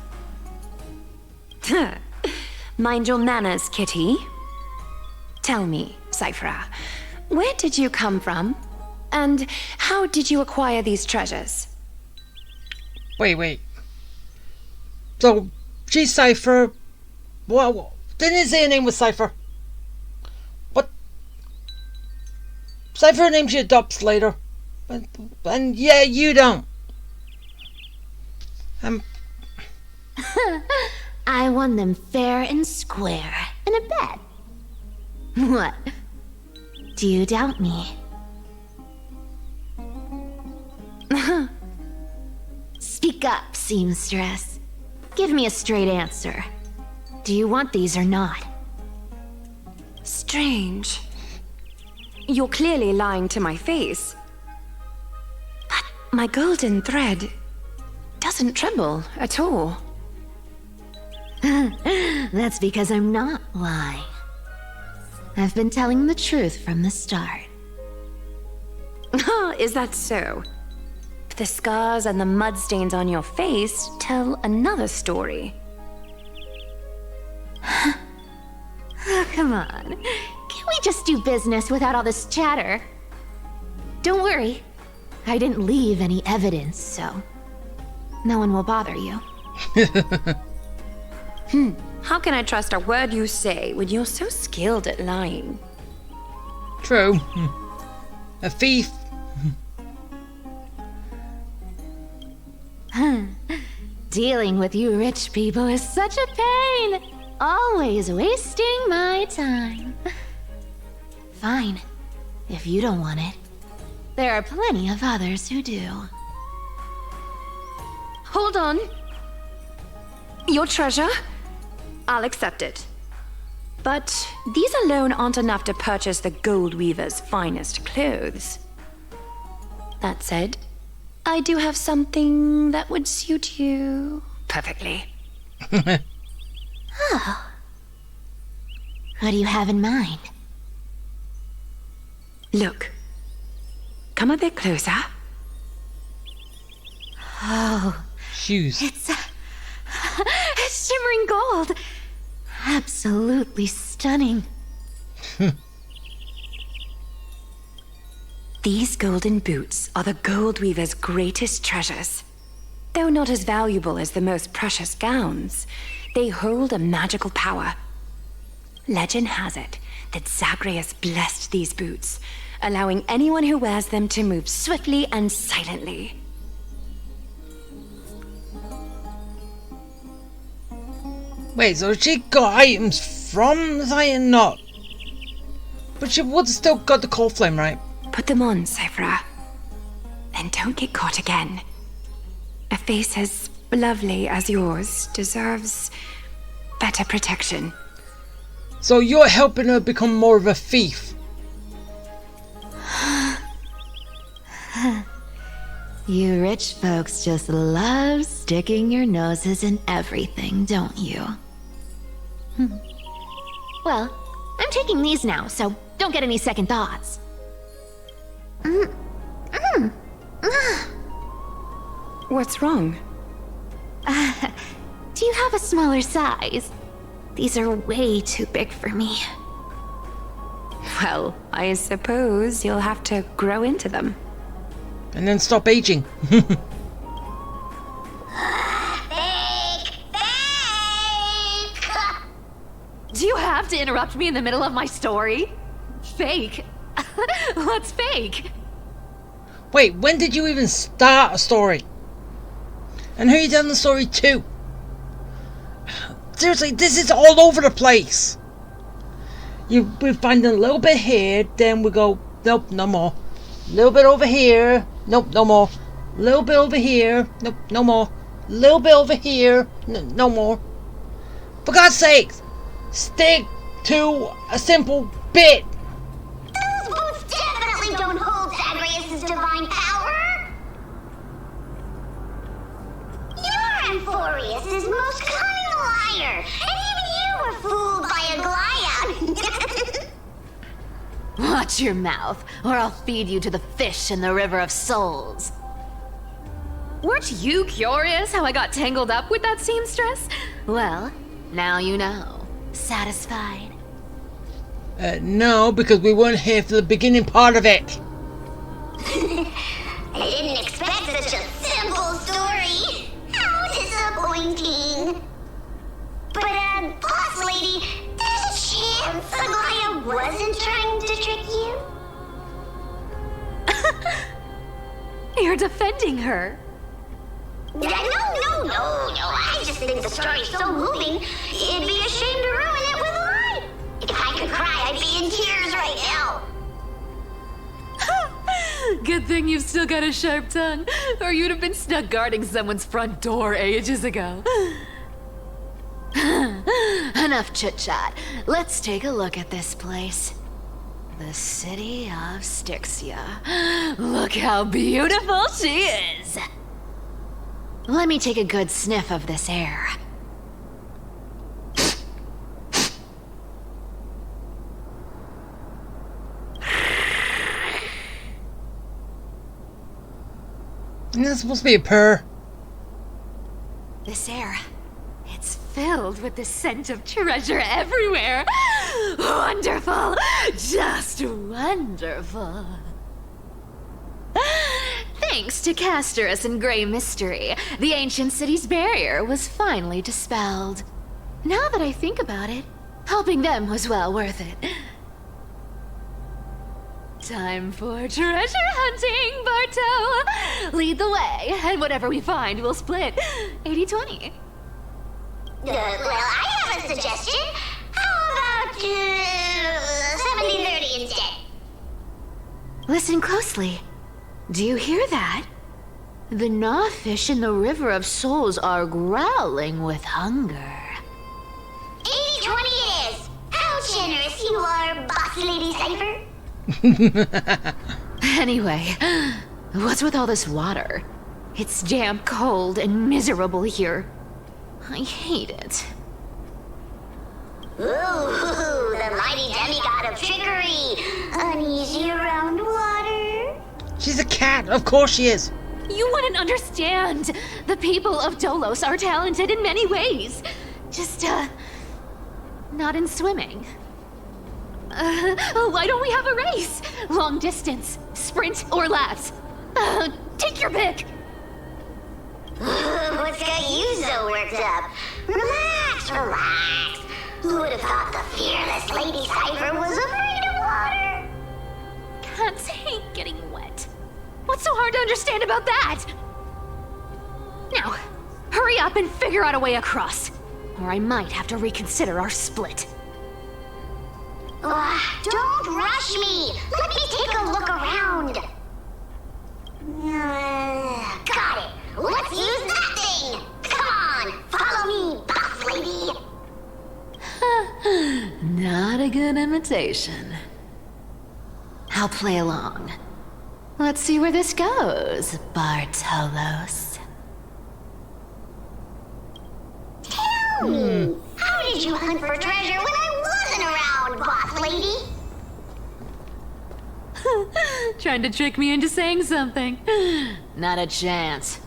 Mind your manners, kitty. Tell me, Cyphra, where did you come from? And how did you acquire these treasures? Wait. So, she's Cypher. Well, didn't it say her name was Cypher? What? Cypher name she adopts later. And yeah, you don't. I won them fair and square in a bet. What? Do you doubt me? Speak up, seamstress. Give me a straight answer. Do you want these or not? Strange. You're clearly lying to my face. But my golden thread doesn't tremble at all. That's because I'm not lying. I've been telling the truth from the start. Is that so? The scars and the mud stains on your face tell another story. Oh, come on. Can't we just do business without all this chatter? Don't worry. I didn't leave any evidence, so no one will bother you. How can I trust a word you say when you're so skilled at lying? True. A thief. Dealing with you rich people is such a pain. Always wasting my time. Fine, if you don't want it. There are plenty of others who do. Hold on. Your treasure? I'll accept it. But these alone aren't enough to purchase the gold weaver's finest clothes. That said, I do have something that would suit you perfectly. Oh. What do you have in mind? Look. Come a bit closer. Oh. Shoes. It's shimmering gold. Absolutely stunning. These golden boots are the gold weaver's greatest treasures. Though not as valuable as the most precious gowns, they hold a magical power. Legend has it that Zagreus blessed these boots, allowing anyone who wears them to move swiftly and silently. Wait, so she got items from Zion not? But she would have still got the cold flame, right? Put them on, Cyphra. Then don't get caught again. A face as lovely as yours deserves better protection. So you're helping her become more of a thief? You rich folks just love sticking your noses in everything, don't you? Well, I'm taking these now, so don't get any second thoughts. What's wrong? Do you have a smaller size? These are way too big for me. Well, I suppose you'll have to grow into them. And then stop aging. Fake! Do you have to interrupt me in the middle of my story? Fake? What's fake? Wait, when did you even start a story? And who are you telling the story to? Seriously, this is all over the place. We find a little bit here, then we go, nope, no more. Little bit over here, nope, no more. Little bit over here, nope, no more. Little bit over here, no more. For God's sakes, stick to a simple bit. Those boots definitely don't hold Zagreus' divine power. You're Amphorius' most cunning liar, and even you were fooled by a Glion. Watch your mouth, or I'll feed you to the fish in the River of Souls. Weren't you curious how I got tangled up with that seamstress? Well, now you know. Satisfied? No, because we weren't here for the beginning part of it. I didn't expect such a simple story. How disappointing. But, boss lady, there's a chance Aglaya wasn't trying to trick you? You're defending her. No. I just think the story's so moving, it'd be a shame to ruin it with a lie. If I could cry, I'd be in tears right now. Good thing you've still got a sharp tongue, or you'd have been stuck guarding someone's front door ages ago. Enough chit-chat. Let's take a look at this place. The city of Styxia. Look how beautiful she is! Let me take a good sniff of this air. Isn't that supposed to be a purr? This air, it's filled with the scent of treasure everywhere. Wonderful! Just wonderful. Thanks to Castorus and Grey Mystery, the ancient city's barrier was finally dispelled. Now that I think about it, helping them was well worth it. Time for treasure hunting, Barto! Lead the way, and whatever we find, we'll split 80-20. Well, I have a suggestion. How about 70-30 instead? Listen closely. Do you hear that? The gnawfish in the River of Souls are growling with hunger. 80-20 it is! How generous you are, Boss Lady Cypher! Anyway, what's with all this water? It's damp, cold, and miserable here. I hate it. Ooh, the mighty demigod of trickery! Uneasy around water? She's a cat, of course she is. You wouldn't understand. The people of Dolos are talented in many ways. Just, not in swimming. Why don't we have a race? Long distance, sprint, or laps? Take your pick. What's got you so worked up? Relax, relax. Who would have thought the fearless Lady Cypher was afraid of water? Cats hate getting wet. What's so hard to understand about that? Now, hurry up and figure out a way across, or I might have to reconsider our split. Don't rush me! Let me take a look around! Got it! Let's use that thing! Come on! Follow me, boss lady! Not a good imitation. I'll play along. Let's see where this goes, Bartolos. Tell me, how did you hunt for treasure when I wasn't around, boss lady? Trying to trick me into saying something. Not a chance.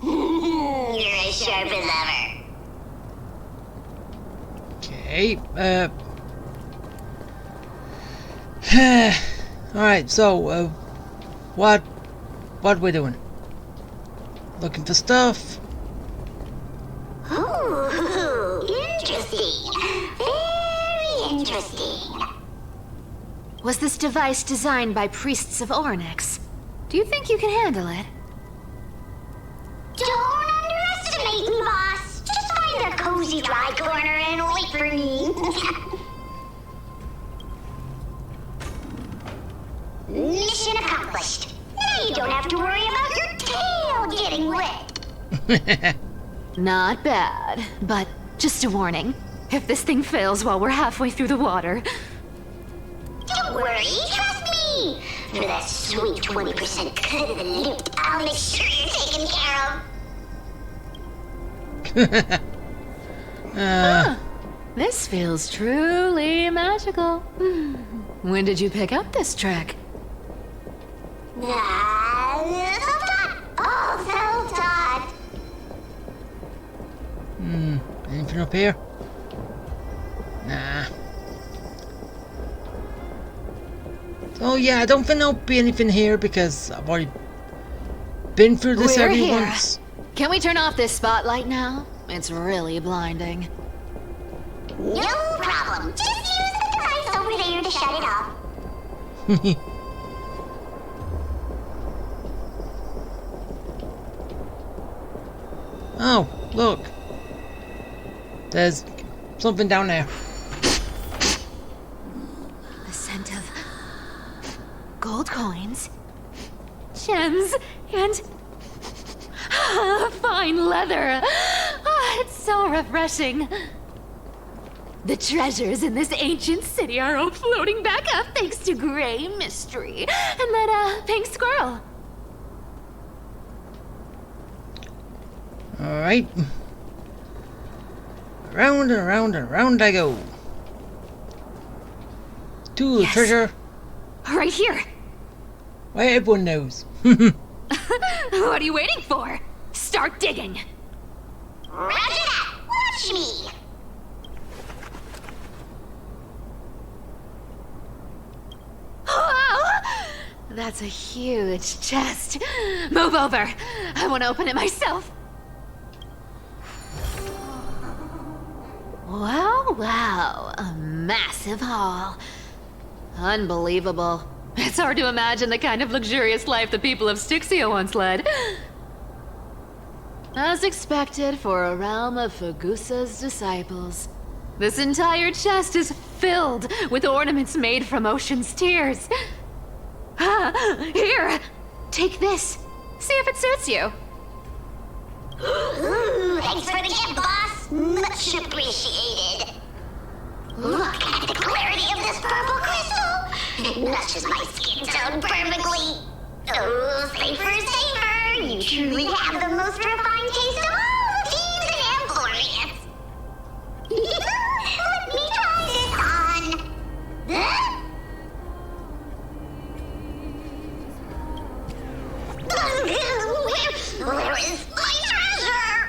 You're as sharp as ever. Okay, alright, so, what we doing? Looking for stuff? Ooh, interesting. Very interesting. Was this device designed by priests of Ornyx? Do you think you can handle it? Don't underestimate me, boss. Just find a cozy dry corner and wait for me. Mission accomplished. Now you don't have to worry about your tail getting wet. Not bad, but just a warning. If this thing fails while we're halfway through the water... Don't worry, trust me. For that sweet 20% cut of the loot, I'll make sure you're taken care of. This feels truly magical. When did you pick up this trick? Self-taught. All self-taught. Anything up here? Nah. Oh yeah, I don't think there'll be anything here because I've already been through this We're every here. once. Can we turn off this spotlight now? It's really blinding. No problem. Just use the device over there to shut it off. Oh, look. There's something down there. The scent of gold coins, gems, and fine leather. It's so refreshing. The treasures in this ancient city are all floating back up thanks to Grey Mystery and that pink squirrel. Alright. Round and around and around I go. To the treasure. Right here. Why everyone knows. What are you waiting for? Start digging. Roger that. Watch me. Wow! That's a huge chest. Move over. I want to open it myself. Wow, a massive hall. Unbelievable. It's hard to imagine the kind of luxurious life the people of Styxia once led. As expected for a realm of Fagusa's disciples. This entire chest is filled with ornaments made from ocean's tears. Here, take this. See if it suits you. Ooh, thanks for the gift, boss. Much appreciated. Look at the clarity of this purple crystal. It matches my skin tone perfectly. Oh, safer. You truly have the most refined taste of all thieves and Amphorius. Let me try this on. Huh? Where is my treasure?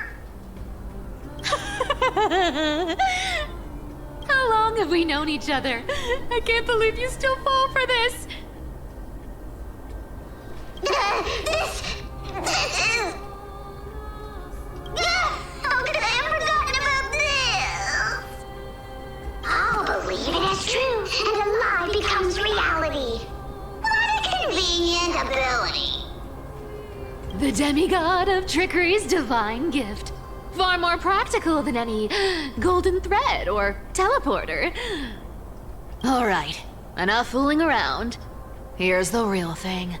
How long have we known each other? I can't believe you still fall for this. This is... How could I have forgotten about this? I'll believe it as true, and a lie becomes reality. What a convenient ability. The demigod of trickery's divine gift. Far more practical than any golden thread or teleporter. All right, enough fooling around. Here's the real thing.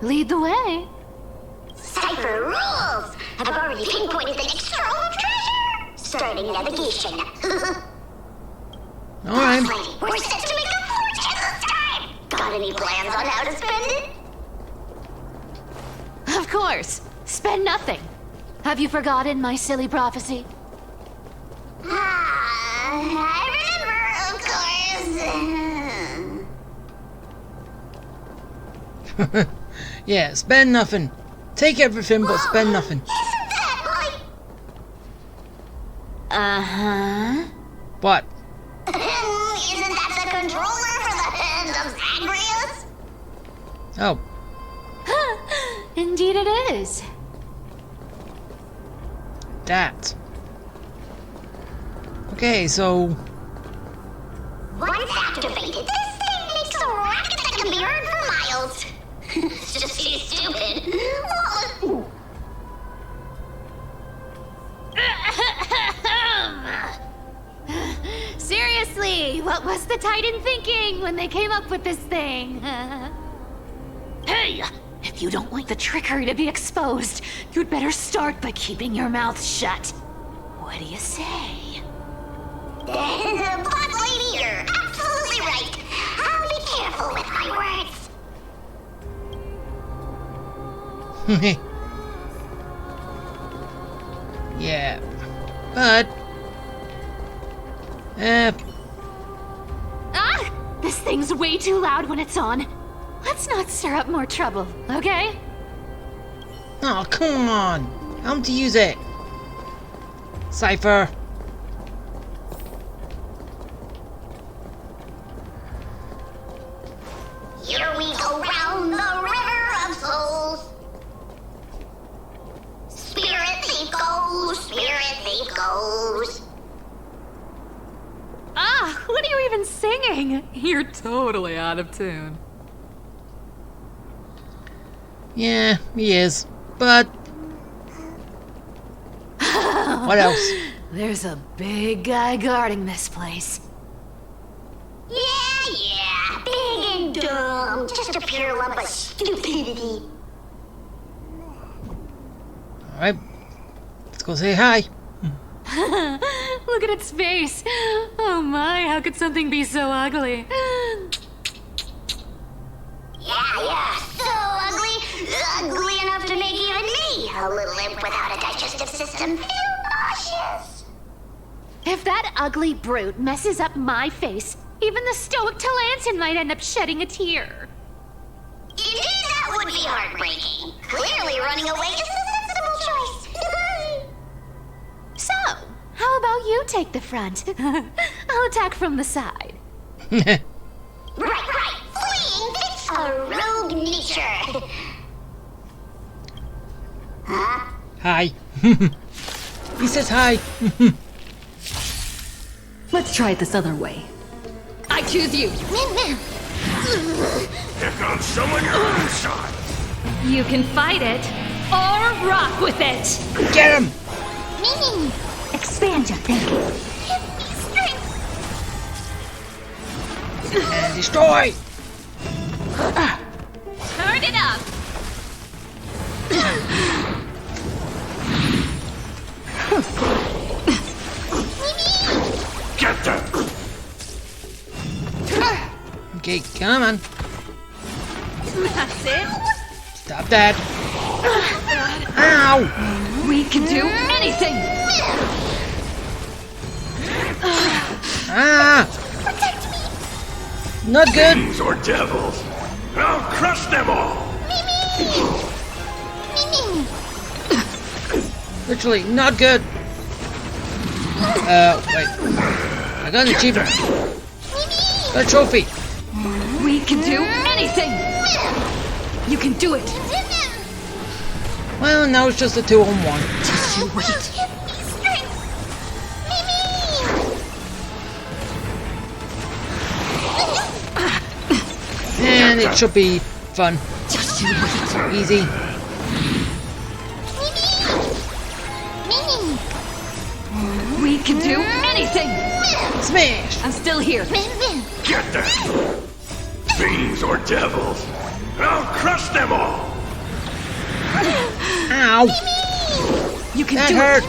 Lead the way. Cypher rules! I've already pinpointed the next trove of treasure! Starting navigation. Alright. Lady, we're set to make a fortune this time! Got any plans on how to spend it? Of course. Spend nothing. Have you forgotten my silly prophecy? I remember, of course. Yeah, spend nothing. Take everything, but spend nothing. Isn't that like... Uh-huh. What? Isn't that the controller for the hand of Zagreus? Oh. Indeed it is. That. Okay, so... Once activated, this thing makes a racket that can be heard for miles. It's just too stupid. Seriously, what was the Titan thinking when they came up with this thing? Hey! If you don't like the trickery to be exposed, you'd better start by keeping your mouth shut. What do you say? Boss lady, you're absolutely right. I'll be careful with my words. Yeah. But... This thing's way too loud when it's on. Let's not stir up more trouble, okay? Oh, come on! How to use it? Cypher. Here we go round the river of souls. Spirit thief goes. What are you even singing? You're totally out of tune. Yeah, he is. But... what else? There's a big guy guarding this place. Yeah, big and dumb. Just a pure lump of stupidity. Alright. Let's go say hi. Look at its face. Oh my, how could something be so ugly? Yeah, so ugly. Ugly enough to make even me, a little imp without a digestive system, feel nauseous. If that ugly brute messes up my face, even the stoic Talantin might end up shedding a tear. Indeed, that would be heartbreaking. Clearly running away is a sensible choice. So, how about you take the front? I'll attack from the side. Right. Fleeing fits a Hi. He says hi. Let's try it this other way. I choose you. Here comes someone your own side. You can fight it or rock with it. Get him! Expand your thinking. And destroy! Turn it up. Get them! Okay, come on. That's it. Stop that. Ow! We can do anything. Ah! Not good. Fiends or devils. I'll crush them all. Literally not good. Wait. I got an achievement. Got a trophy. We can do anything. You can do it. Well, now it's just a 2-on-1. Just you wait. And it should be fun. Just you wait. Easy. We can do anything. Smash! I'm still here. Get them! Fiends or devils. I'll crush them all. Ow! You can That do hurt. it.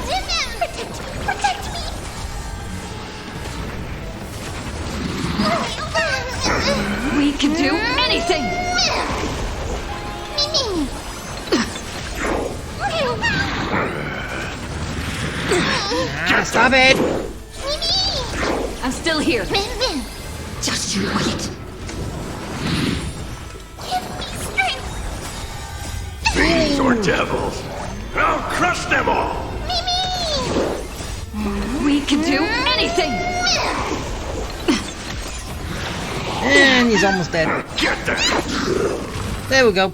We can do anything. Ah, stop it! I'm still here. Just you wait. Fiends or devils. I'll crush them all. We can do anything. And he's almost dead. Get them! There we go.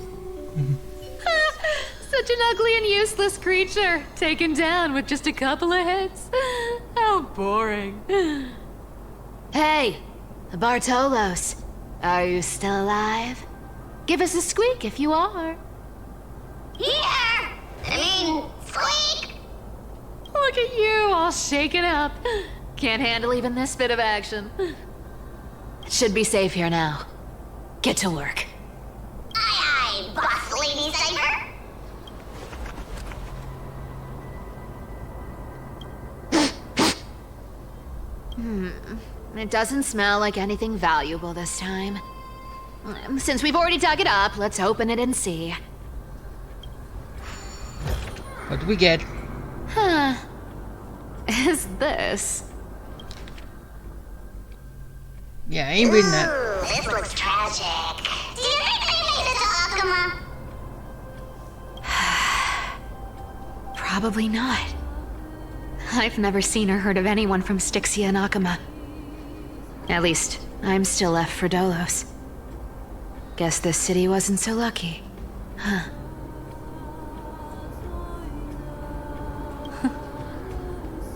Such an ugly and useless creature, taken down with just a couple of hits. How boring. Hey, Bartolos, are you still alive? Give us a squeak if you are. Squeak! Look at you, all shaken up. Can't handle even this bit of action. It should be safe here now. Get to work. Aye, boss lady Cypher. It doesn't smell like anything valuable this time. Since we've already dug it up, let's open it and see. What do we get? Huh. Is this? Yeah, I ain't reading that. This looks tragic. Do you think they made it to Akuma? Probably not. I've never seen or heard of anyone from Styxia and Akuma. At least, I'm still left for Dolos. Guess this city wasn't so lucky. Huh.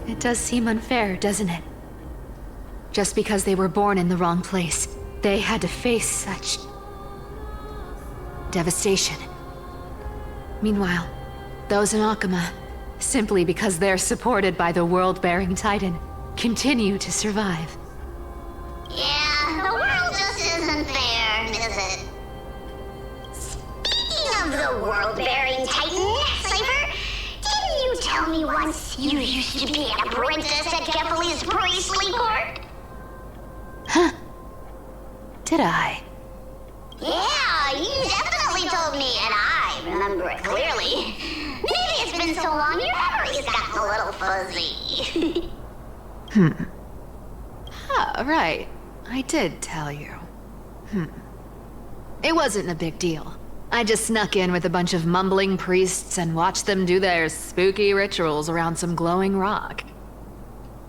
It does seem unfair, doesn't it? Just because they were born in the wrong place, they had to face such devastation. Meanwhile, those in Akuma, simply because they're supported by the world-bearing Titan, continue to survive. Yeah, the world just isn't fair, is it? Speaking of the world-bearing Titan, Cypher, didn't you tell me once you used to be an apprentice at Kepali's priestly court? Huh? Did I? Yeah, you definitely told me, and I remember it clearly. Maybe it's been so long your memory's gotten a little fuzzy. Oh, right. I did tell you. It wasn't a big deal. I just snuck in with a bunch of mumbling priests and watched them do their spooky rituals around some glowing rock.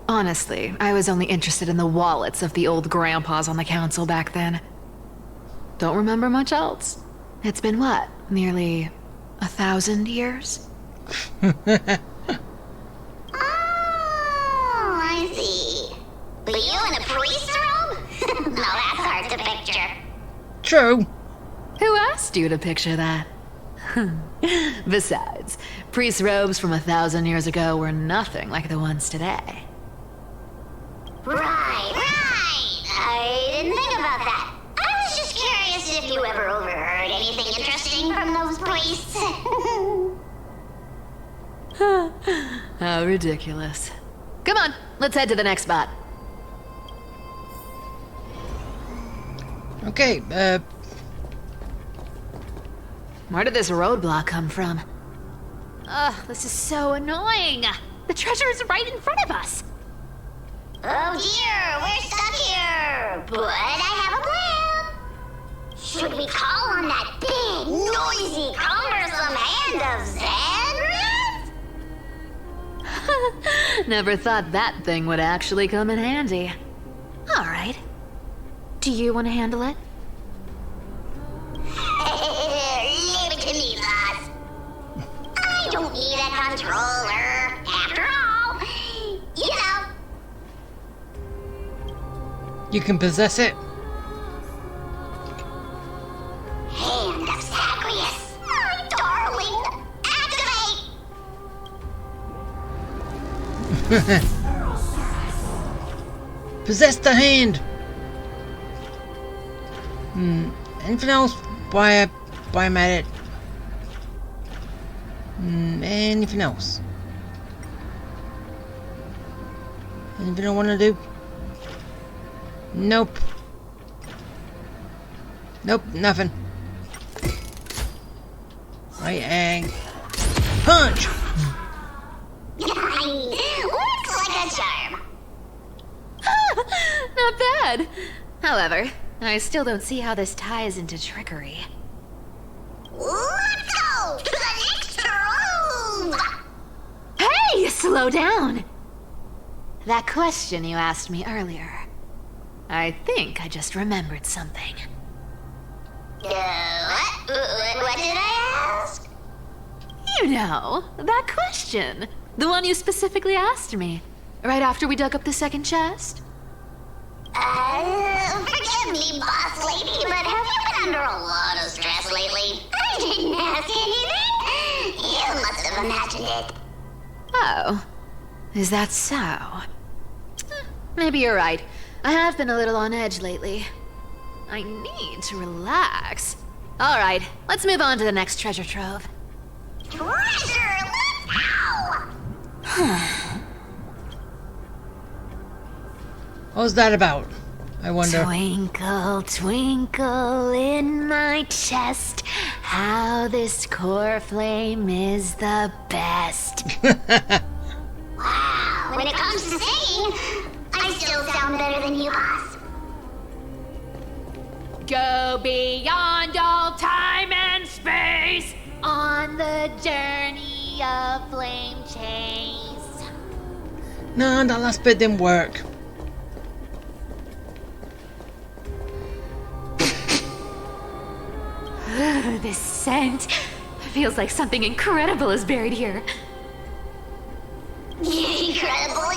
Honestly, I was only interested in the wallets of the old grandpas on the council back then. Don't remember much else. It's been what, Nearly 1,000 years? Oh, I see. But you in a priest robe? No, that's hard to picture. True. Who asked you to picture that? Besides, priest robes from 1,000 years ago were nothing like the ones today. Right. I didn't think about that. I was just curious if you ever overheard anything interesting from those priests. How ridiculous. Come on, let's head to the next spot. Okay, Where did this roadblock come from? Ugh, this is so annoying. The treasure is right in front of us. Oh dear, we're stuck here. But I have a plan. Should we call on that big, noisy, cumbersome hand of Xandrath? Never thought that thing would actually come in handy. All right. Do you want to handle it? Leave it to me, boss. I don't need a controller. After all, you know. you can possess it. Hand of Zagreus, my darling. Activate. Possess the hand. Anything else? Why I'm at it? Anything else? Anything I want to do? Nope. Nope, nothing. Right, and punch. Looks like a charm. Not bad. However, I still don't see how this ties into trickery. Let's go to the next room. Hey, slow down! That question you asked me earlier. I think I just remembered something. What did I ask? You know, that question. The one you specifically asked me. Right after we dug up the second chest. Forgive me, boss lady, but have you been under a lot of stress lately? I didn't ask anything. You must have imagined it. Oh, is that so? Maybe you're right. I have been a little on edge lately. I need to relax. All right, let's move on to the next treasure trove. Treasure, let's go! What's that about? I wonder. Twinkle, twinkle in my chest, how this core flame is the best. Wow, when it comes to singing, I still sound better than you, boss. Go beyond all time and space On the journey of flame chase. No, that last bit didn't work. This scent feels like something incredible is buried here. Incredible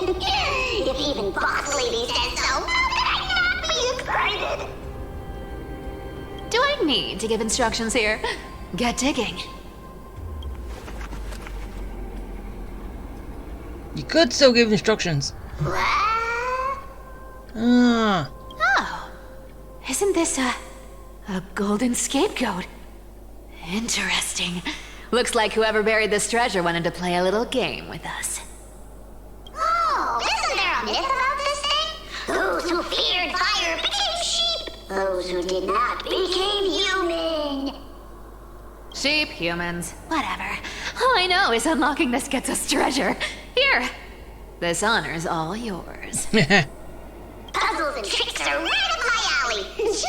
indeed! If even Boss Lady said so, how could I not be excited? Do I need to give instructions here? Get digging. You could still give instructions. What? Ah, Oh, isn't this a golden scapegoat? Interesting. Looks like whoever buried this treasure wanted to play a little game with us. Oh, isn't there a myth about this thing? Those who feared fire became sheep. Those who did not became human. Sheep, humans, whatever. All I know is unlocking this gets us treasure. Here, this honor's all yours. Puzzles and tricks are right up my alley. Just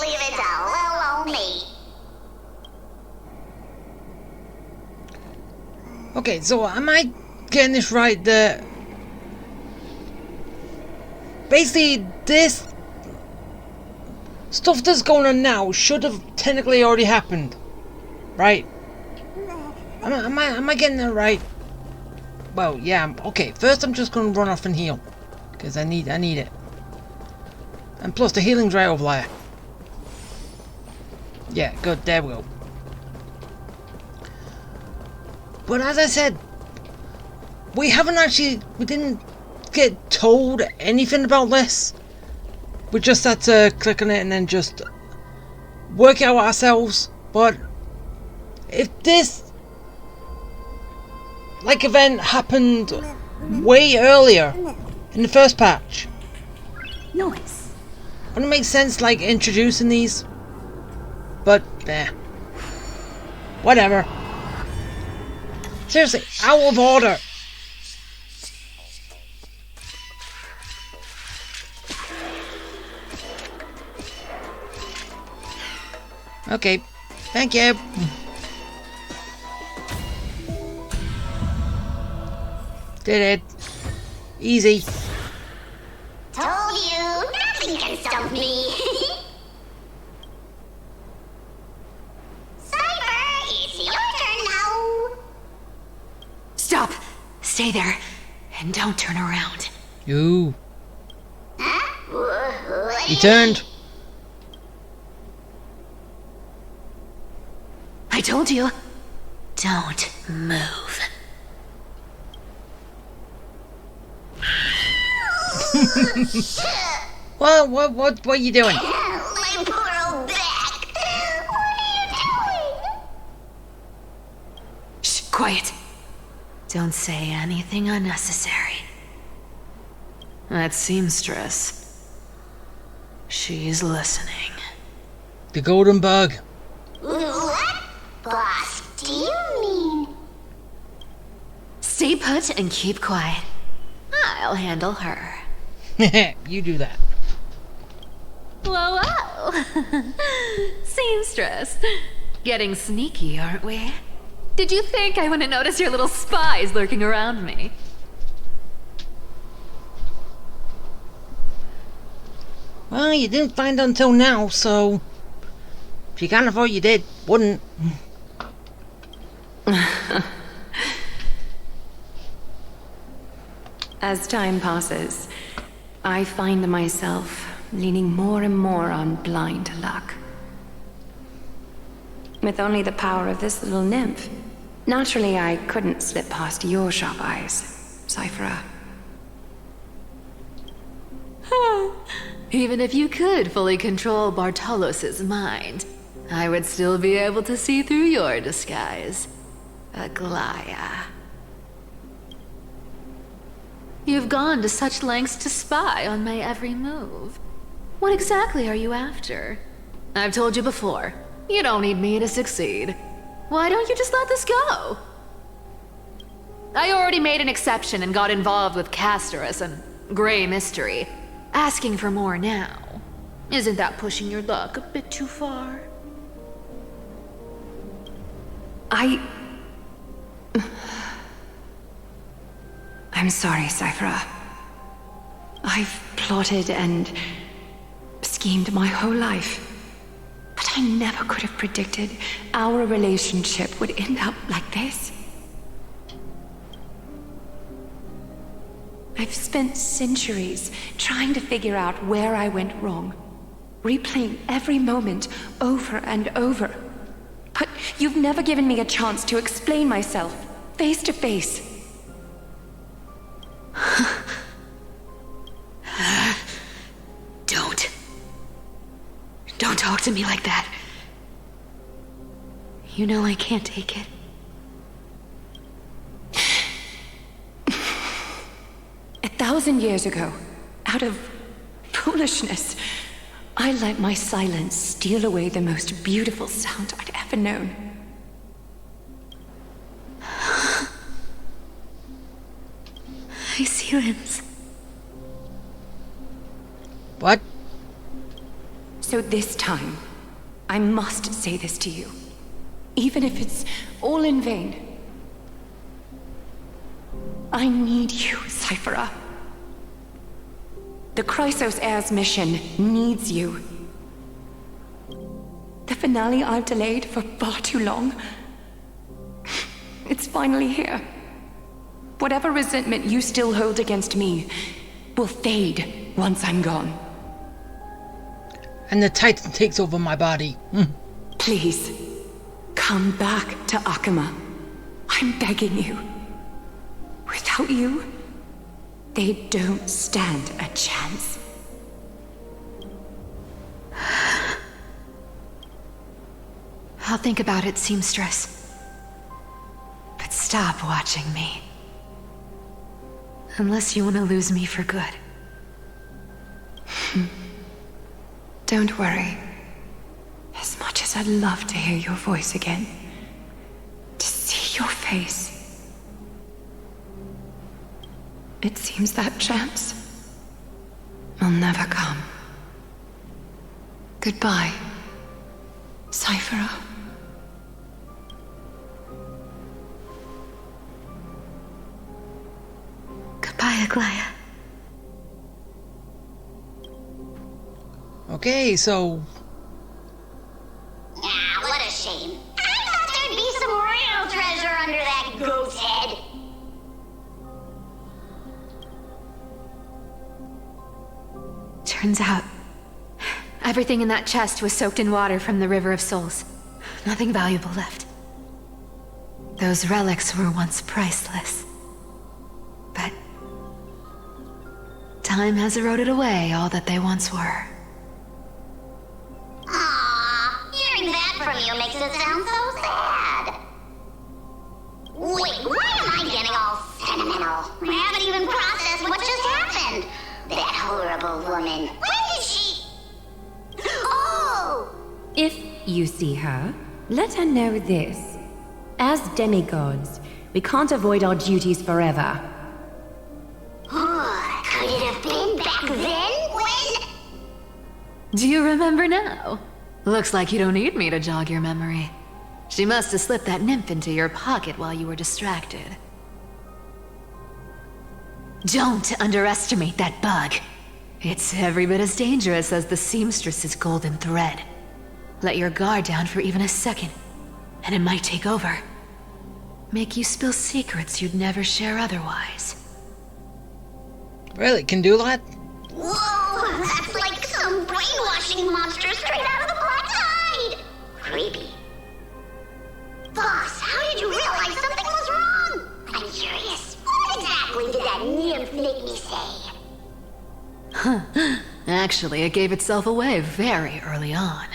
leave it to little old me. okay, so am I getting this right that basically this stuff that's going on now should have technically already happened? Right? Am I getting that right? Well, yeah. Okay. First, I'm just gonna run off and heal, because I need it. And plus, the healing's right over there. Yeah, good. There we go. But as I said, we didn't get told anything about this. We just had to click on it and then just work it out ourselves. But if this event happened way earlier in the first patch, Noise. wouldn't it make sense introducing these? But whatever. Seriously, out of order. Okay, thank you. Did it. Easy. Told you, nothing can stop me. Cyber, it's your turn now. Stop! Stay there, and don't turn around. Ooh. Huh? He turned. I told you, don't move. What are you doing? My poor old back. What are you doing? Shh, quiet. Don't say anything unnecessary. That seamstress. She's listening. The golden bug. What? Boss, do you mean? Stay put and keep quiet. I'll handle her. You do that. Whoa, whoa. Seamstress. Getting sneaky, aren't we? Did you think I wouldn't notice your little spies lurking around me? Well, you didn't find it until now, so if you kind of thought you did, wouldn't. As time passes, I find myself leaning more and more on blind luck. With only the power of this little nymph, naturally I couldn't slip past your sharp eyes, Cyphera. Even if you could fully control Bartolos's mind, I would still be able to see through your disguise. Aglaya. You've gone to such lengths to spy on my every move. What exactly are you after? I've told you before, you don't need me to succeed. Why don't you just let this go? I already made an exception and got involved with Castorus and Grey Mystery. Asking for more now. Isn't that pushing your luck a bit too far? I'm sorry, Cyphera. I've plotted and schemed my whole life. But I never could have predicted our relationship would end up like this. I've spent centuries trying to figure out where I went wrong, replaying every moment over and over. But you've never given me a chance to explain myself, face to face. Don't talk to me like that. You know I can't take it. 1,000 years ago, out of foolishness, I let my silence steal away the most beautiful sound I'd ever known. My silence. What? So this time, I must say this to you, even if it's all in vain. I need you, Cyphera. The Chrysos Heir's mission needs you. The finale I've delayed for far too long. It's finally here. Whatever resentment you still hold against me will fade once I'm gone. And the Titan takes over my body. Please, come back to Akama. I'm begging you. Without you, they don't stand a chance. I'll think about it, seamstress. But stop watching me. Unless you want to lose me for good. Don't worry. As much as I'd love to hear your voice again, to see your face, it seems that chance will never come. Goodbye, Cyphera. Goodbye, Aglaya. Okay, so... Ah, what a shame. I thought there'd be some real treasure under that goat's head. Turns out, everything in that chest was soaked in water from the River of Souls. Nothing valuable left. Those relics were once priceless. But time has eroded away all that they once were. Aww, hearing that from you makes it sound so sad. Wait, why am I getting all sentimental? I haven't even processed what just happened. That horrible woman. When did she... Oh! If you see her, let her know this. As demigods, we can't avoid our duties forever. Could it have been back then when... Do you remember now? Looks like you don't need me to jog your memory. She must have slipped that nymph into your pocket while you were distracted. Don't underestimate that bug. It's every bit as dangerous as the seamstress's golden thread. Let your guard down for even a second, and it might take over. Make you spill secrets you'd never share otherwise. Really, can do that? Whoa, that's like some brainwashing monster straight out of the Black Tide! Creepy. Boss, how did you realize something was wrong? I'm curious. What exactly did that nymph make me say? Actually, it gave itself away very early on.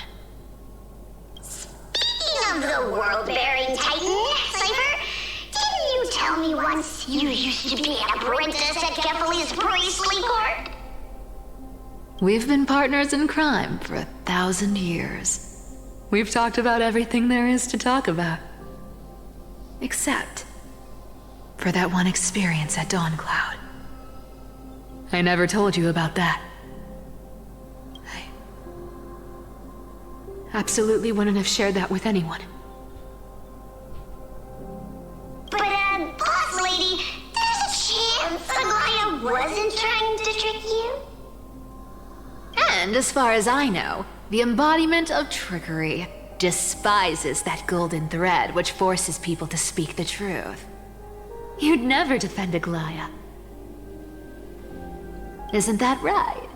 Speaking of the world-bearing Titan, Cypher, didn't you tell me once you used to be an apprentice at Kefali's priestly court? We've been partners in crime for 1,000 years. We've talked about everything there is to talk about. Except for that one experience at Dawncloud. I never told you about that. I absolutely wouldn't have shared that with anyone. But, boss lady, there's a chance Aglaya wasn't trying to trick you? And as far as I know, the embodiment of trickery despises that golden thread which forces people to speak the truth. You'd never defend Aglaya. Isn't that right,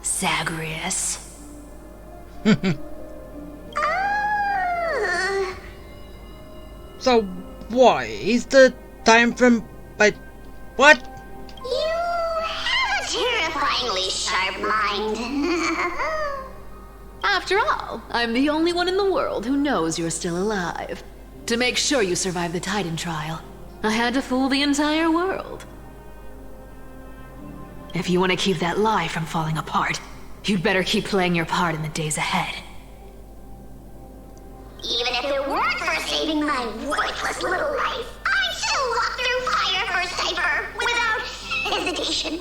Zagreus? So, what? Is the time from... But... What? You have a terrifyingly sharp mind. After all, I'm the only one in the world who knows you're still alive. To make sure you survive the Titan trial, I had to fool the entire world. If you want to keep that lie from falling apart, you'd better keep playing your part in the days ahead. Even if it weren't for saving my worthless little life, I'd still walk through fire for Cypher without hesitation.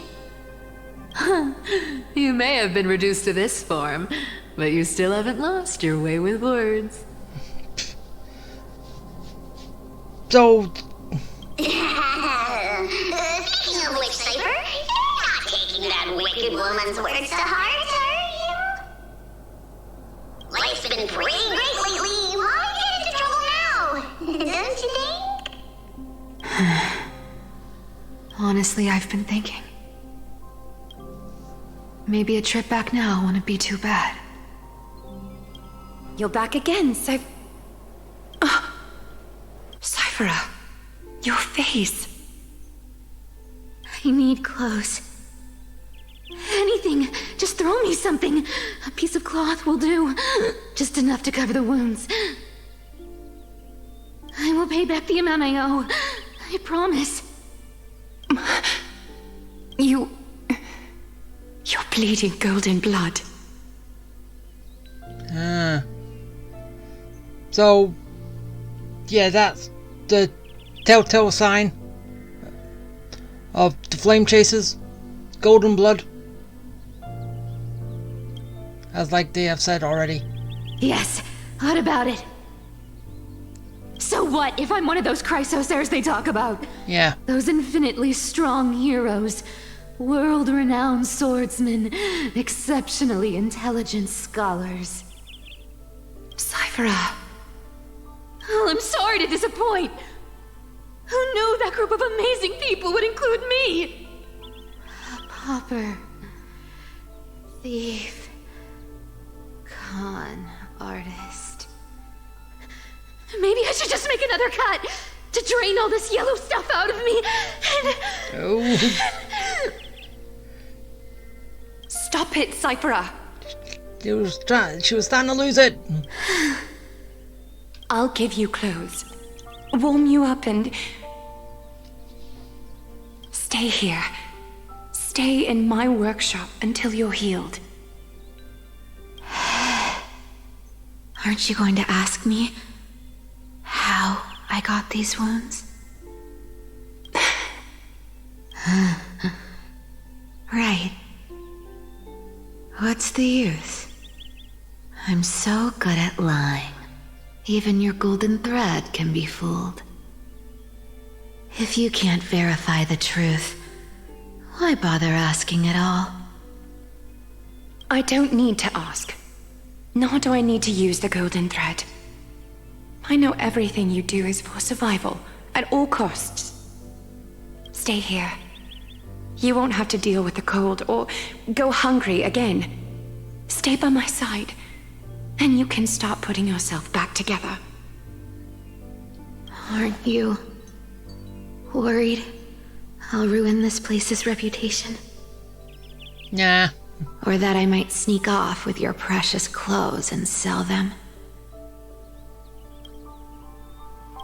You may have been reduced to this form, but you still haven't lost your way with words. So... Speaking of which, Cypher, you're not taking that wicked woman's words to heart, are you? Life's been pretty Honestly, I've been thinking. Maybe a trip back now wouldn't be too bad. You're back again, Cyphera, your face. I need clothes. Anything. Just throw me something. A piece of cloth will do. Just enough to cover the wounds. I will pay back the amount I owe. I promise. You're bleeding golden blood. So, yeah, that's the telltale sign of the flame chasers. Golden blood. As like they have said already. Yes, what about it? So what if I'm one of those Chrysosairs they talk about? Yeah. Those infinitely strong heroes, world-renowned swordsmen, exceptionally intelligent scholars. Cyphera. Oh, I'm sorry to disappoint. Who knew that group of amazing people would include me? A pauper, thief, con artist. Maybe I should just make another cut to drain all this yellow stuff out of me. Stop it, Cyphera. She was starting to lose it. I'll give you clothes, warm you up, and stay here. Stay in my workshop until you're healed. Aren't you going to ask me how I got these wounds? Right. What's the use? I'm so good at lying. Even your golden thread can be fooled. If you can't verify the truth, why bother asking at all? I don't need to ask. Nor do I need to use the golden thread. I know everything you do is for survival, at all costs. Stay here. You won't have to deal with the cold or go hungry again. Stay by my side, and you can start putting yourself back together. Aren't you worried I'll ruin this place's reputation? Nah. Or that I might sneak off with your precious clothes and sell them?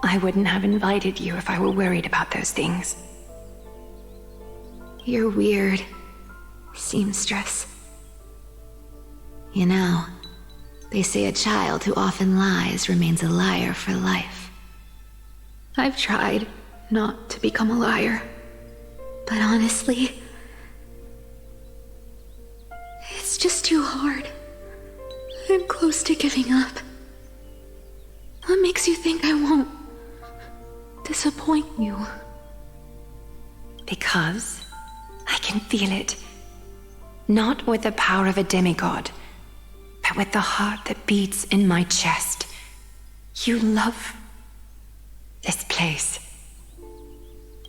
I wouldn't have invited you if I were worried about those things. You're weird, seamstress. You know, they say a child who often lies remains a liar for life. I've tried not to become a liar, but honestly, it's just too hard. I'm close to giving up. What makes you think I won't disappoint you? Because I can feel it. Not with the power of a demigod, but with the heart that beats in my chest. You love this place.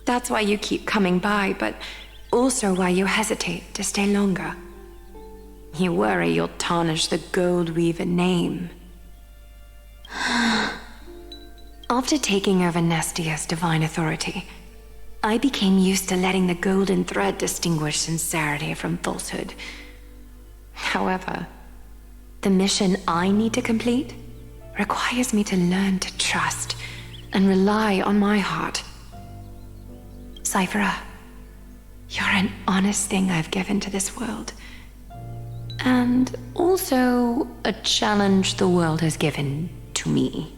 That's why you keep coming by, but also why you hesitate to stay longer. You worry you'll tarnish the Gold Weaver name. After taking over Nestia's divine authority, I became used to letting the golden thread distinguish sincerity from falsehood. However, the mission I need to complete requires me to learn to trust and rely on my heart. Cyphera, you're an honest thing I've given to this world. And also a challenge the world has given to me.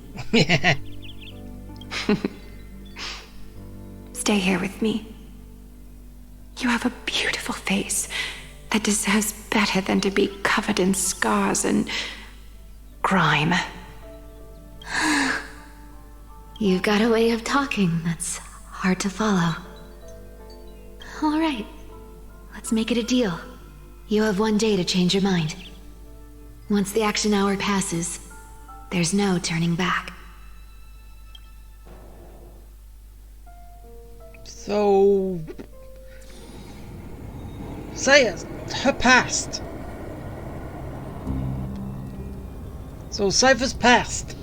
Stay here with me. You have a beautiful face that deserves better than to be covered in scars and grime. You've got a way of talking that's hard to follow. All right, let's make it a deal. You have 1 day to change your mind. Once the action hour passes, there's no turning back. So, say it's her past. So Cypher's past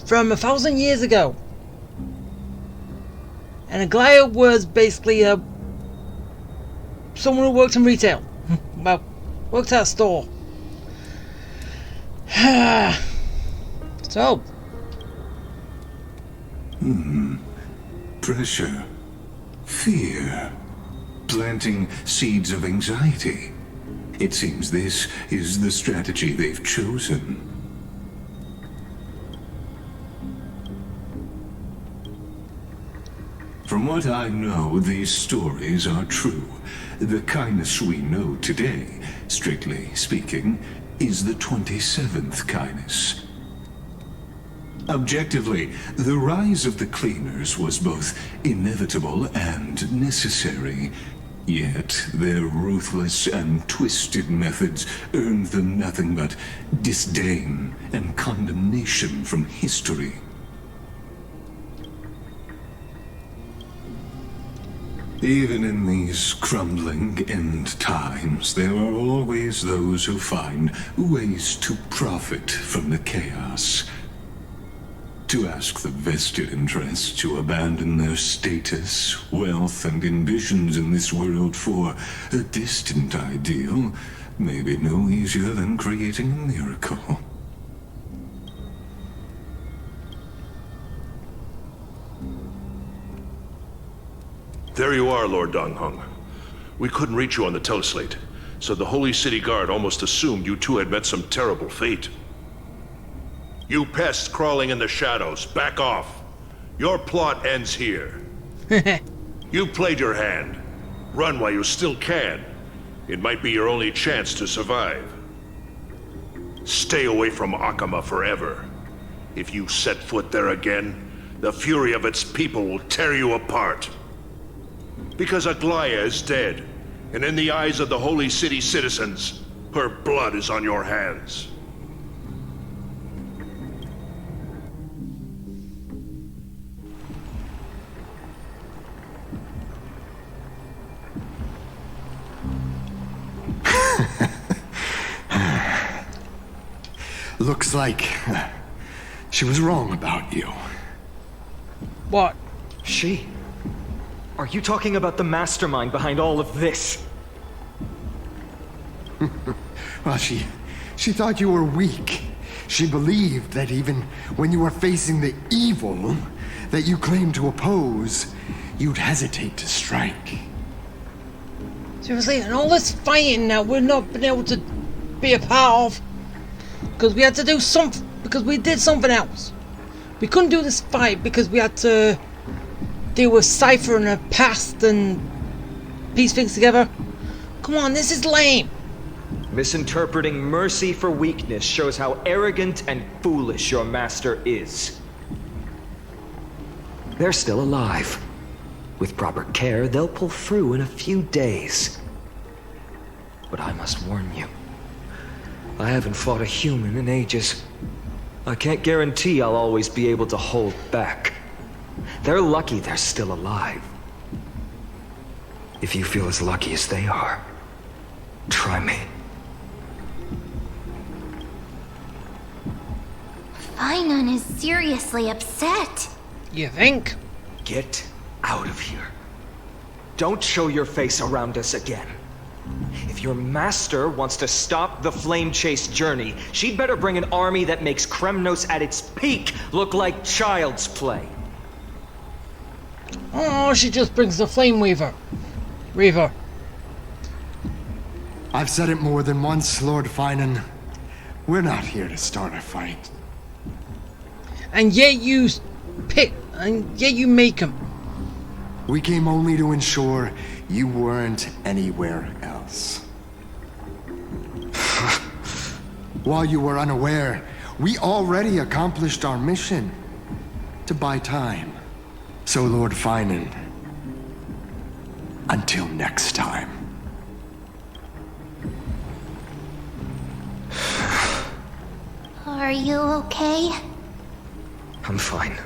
from 1,000 years ago, and Aglaya was basically someone who worked in retail. Well, worked at a store. So. Pressure. Fear. Planting seeds of anxiety. It seems this is the strategy they've chosen. From what I know, these stories are true. The kindness we know today, strictly speaking, is the 27th kindness. Objectively, the rise of the cleaners was both inevitable and necessary. Yet, their ruthless and twisted methods earned them nothing but disdain and condemnation from history. Even in these crumbling end times, there are always those who find ways to profit from the chaos. To ask the vested interests to abandon their status, wealth, and ambitions in this world for a distant ideal may be no easier than creating a miracle. There you are, Lord Donghung. We couldn't reach you on the teleslate, so the Holy City Guard almost assumed you two had met some terrible fate. You pests crawling in the shadows, back off. Your plot ends here. You played your hand. Run while you still can. It might be your only chance to survive. Stay away from Akama forever. If you set foot there again, the fury of its people will tear you apart. Because Aglaya is dead, and in the eyes of the Holy City citizens, her blood is on your hands. Looks like she was wrong about you. What? She? Are you talking about the mastermind behind all of this? Well, she thought you were weak. She believed that even when you were facing the evil that you claimed to oppose, you'd hesitate to strike. Seriously, and all this fighting now we've not been able to be a part of because we had to do something, because we did something else. We couldn't do this fight because we had to deal with Cypher and her past and piece things together. Come on, this is lame. Misinterpreting mercy for weakness shows how arrogant and foolish your master is. They're still alive. With proper care, they'll pull through in a few days. But I must warn you, I haven't fought a human in ages. I can't guarantee I'll always be able to hold back. They're lucky they're still alive. If you feel as lucky as they are, try me. Finon is seriously upset. You think? Get out of here. Don't show your face around us again. If your master wants to stop the Flame Chase journey, she'd better bring an army that makes Kremnos at its peak look like child's play. Oh, she just brings the Flame Reaver. I've said it more than once, Lord Finon. We're not here to start a fight. And yet you make them. We came only to ensure you weren't anywhere else. While you were unaware, we already accomplished our mission to buy time. So, Lord Finon, until next time. Are you okay? I'm fine.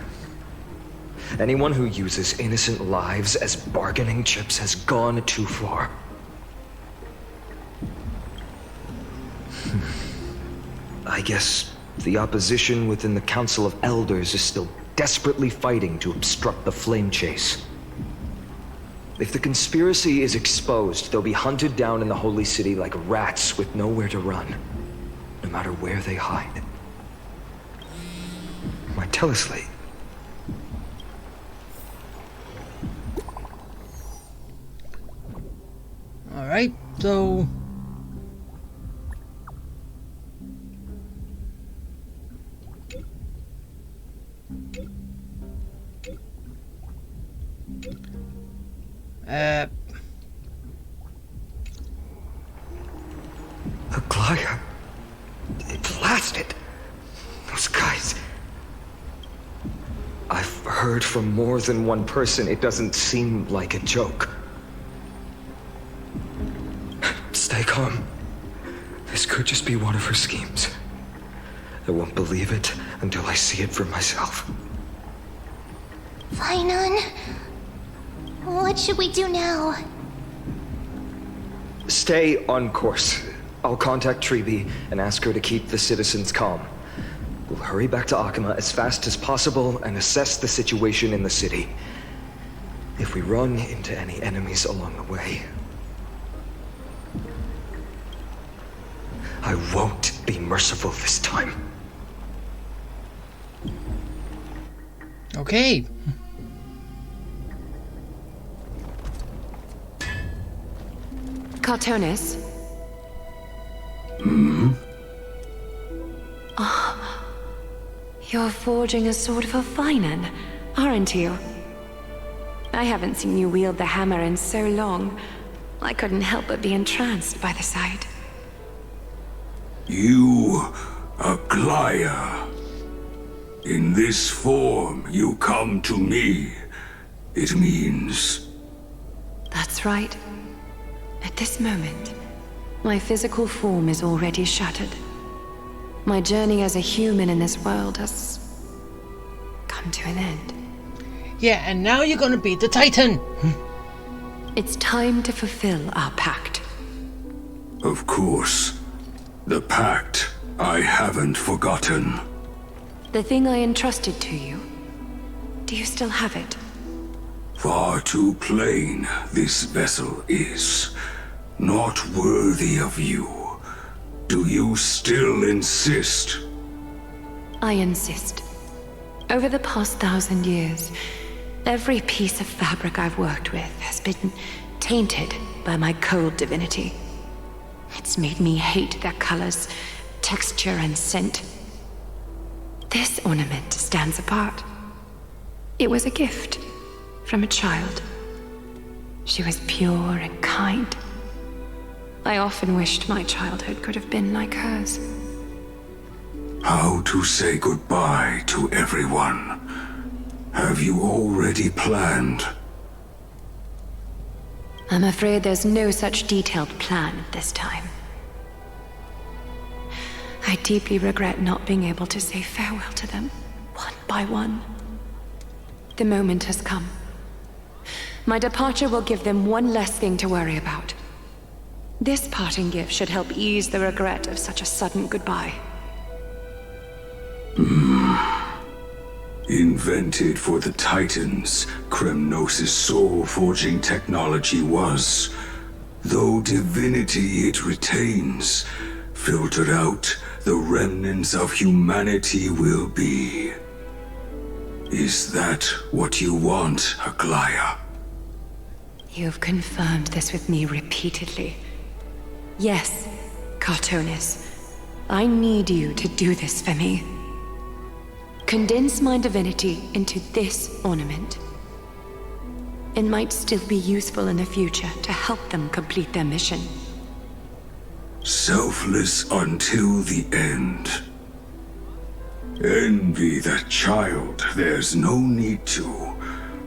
Anyone who uses innocent lives as bargaining chips has gone too far. I guess the opposition within the Council of Elders is still desperately fighting to obstruct the flame chase. If the conspiracy is exposed, they'll be hunted down in the Holy City like rats with nowhere to run, no matter where they hide. My teleslate. Alright, so... Aglaya. It lasted. Those guys. I've heard from more than one person. It doesn't seem like a joke. Stay calm. This could just be one of her schemes. I won't believe it until I see it for myself. Finon, what should we do now? Stay on course. I'll contact Treeby and ask her to keep the citizens calm. We'll hurry back to Akama as fast as possible and assess the situation in the city. If we run into any enemies along the way, I won't be merciful this time. Okay. Cartonis? Oh, you're forging a sword for Finan, aren't you? I haven't seen you wield the hammer in so long. I couldn't help but be entranced by the sight. You, Aglaya. In this form, you come to me. It means... That's right. At this moment, my physical form is already shattered. My journey as a human in this world has come to an end. Yeah, and now you're gonna be the Titan! It's time to fulfill our pact. Of course. The pact I haven't forgotten. The thing I entrusted to you, do you still have it? Far too plain this vessel is. Not worthy of you. Do you still insist? I insist. Over the past 1,000 years, every piece of fabric I've worked with has been tainted by my cold divinity. It's made me hate their colors, texture, and scent. This ornament stands apart. It was a gift from a child. She was pure and kind. I often wished my childhood could have been like hers. How to say goodbye to everyone? Have you already planned? I'm afraid there's no such detailed plan at this time. I deeply regret not being able to say farewell to them, one by one. The moment has come. My departure will give them one less thing to worry about. This parting gift should help ease the regret of such a sudden goodbye. Invented for the Titans, Kremnos' soul-forging technology was, though divinity it retains, filtered out, the remnants of humanity will be. Is that what you want, Aglaya? You've confirmed this with me repeatedly. Yes, Cartonis. I need you to do this for me. Condense my divinity into this ornament. It might still be useful in the future to help them complete their mission. Selfless until the end. Envy that child, there's no need to.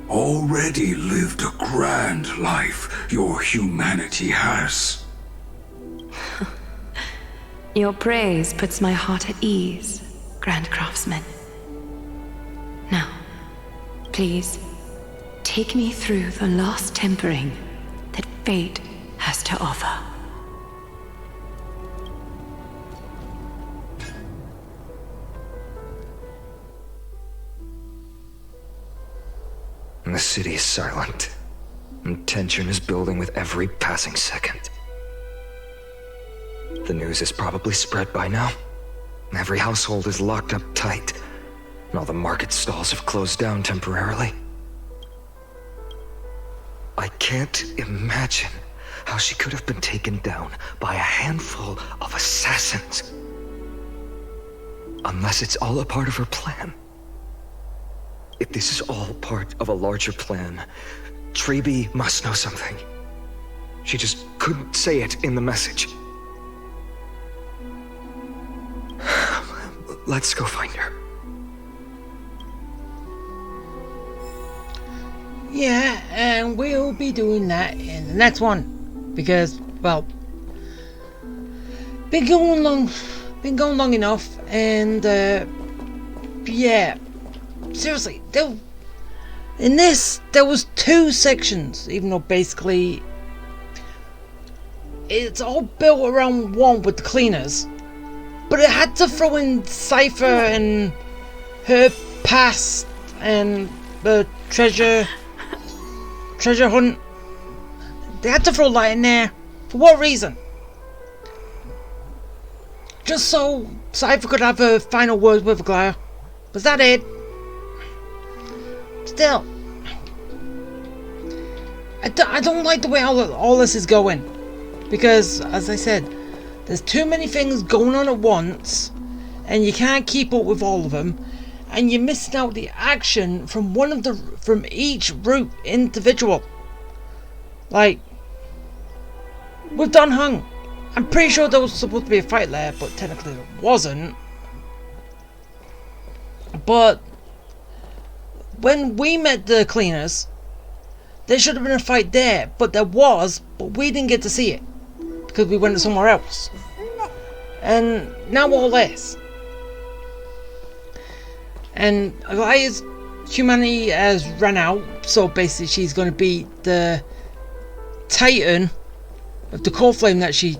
Already lived a grand life your humanity has. Your praise puts my heart at ease, Grand Craftsman. Now, Please, take me through the lost tempering that fate has to offer. The city is silent, and tension is building with every passing second. The news is probably spread by now. Every household is locked up tight, and all the market stalls have closed down temporarily. I can't imagine how she could have been taken down by a handful of assassins. Unless it's all a part of her plan. If this is all part of a larger plan, Treby must know something. She just couldn't say it in the message. Let's go find her. Yeah, and we'll be doing that in the next one. Because, well, been going long enough, and yeah, seriously, in this there was 2 sections, even though basically it's all built around one with the cleaners, but it had to throw in Cypher and her past and the treasure hunt. They had to throw that in there. For what reason? Just so Cypher could have her final words with Glare. Was that it? Still, I don't like the way all this is going. Because, as I said, there's too many things going on at once, and you can't keep up with all of them, and you're missing out the action from from each route individual. Like, with Don Hung, I'm pretty sure there was supposed to be a fight there, but technically there wasn't. But when we met the cleaners, there should have been a fight there, but there was, but we didn't get to see it because we went somewhere else. And now all this. And Elia's humanity has run out, so basically she's going to be the Titan of the core flame that she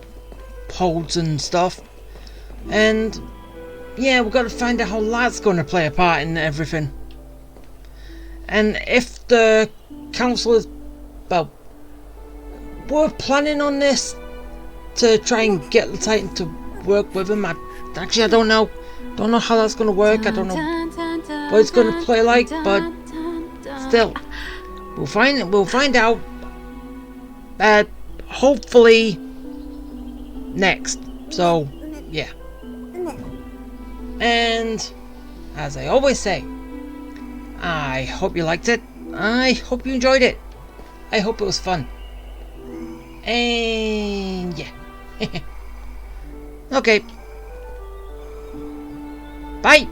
holds and stuff. And yeah, we've got to find out how that's going to play a part in everything. And if the council is, well, we're planning on this to try and get the Titan to work with him. Actually, I don't know. Don't know how that's going to work. I don't know what it's going to play like, but still, we'll find out. Hopefully next. So yeah. And as I always say, I hope you liked it. I hope you enjoyed it. I hope it was fun. And yeah. Okay. Bye.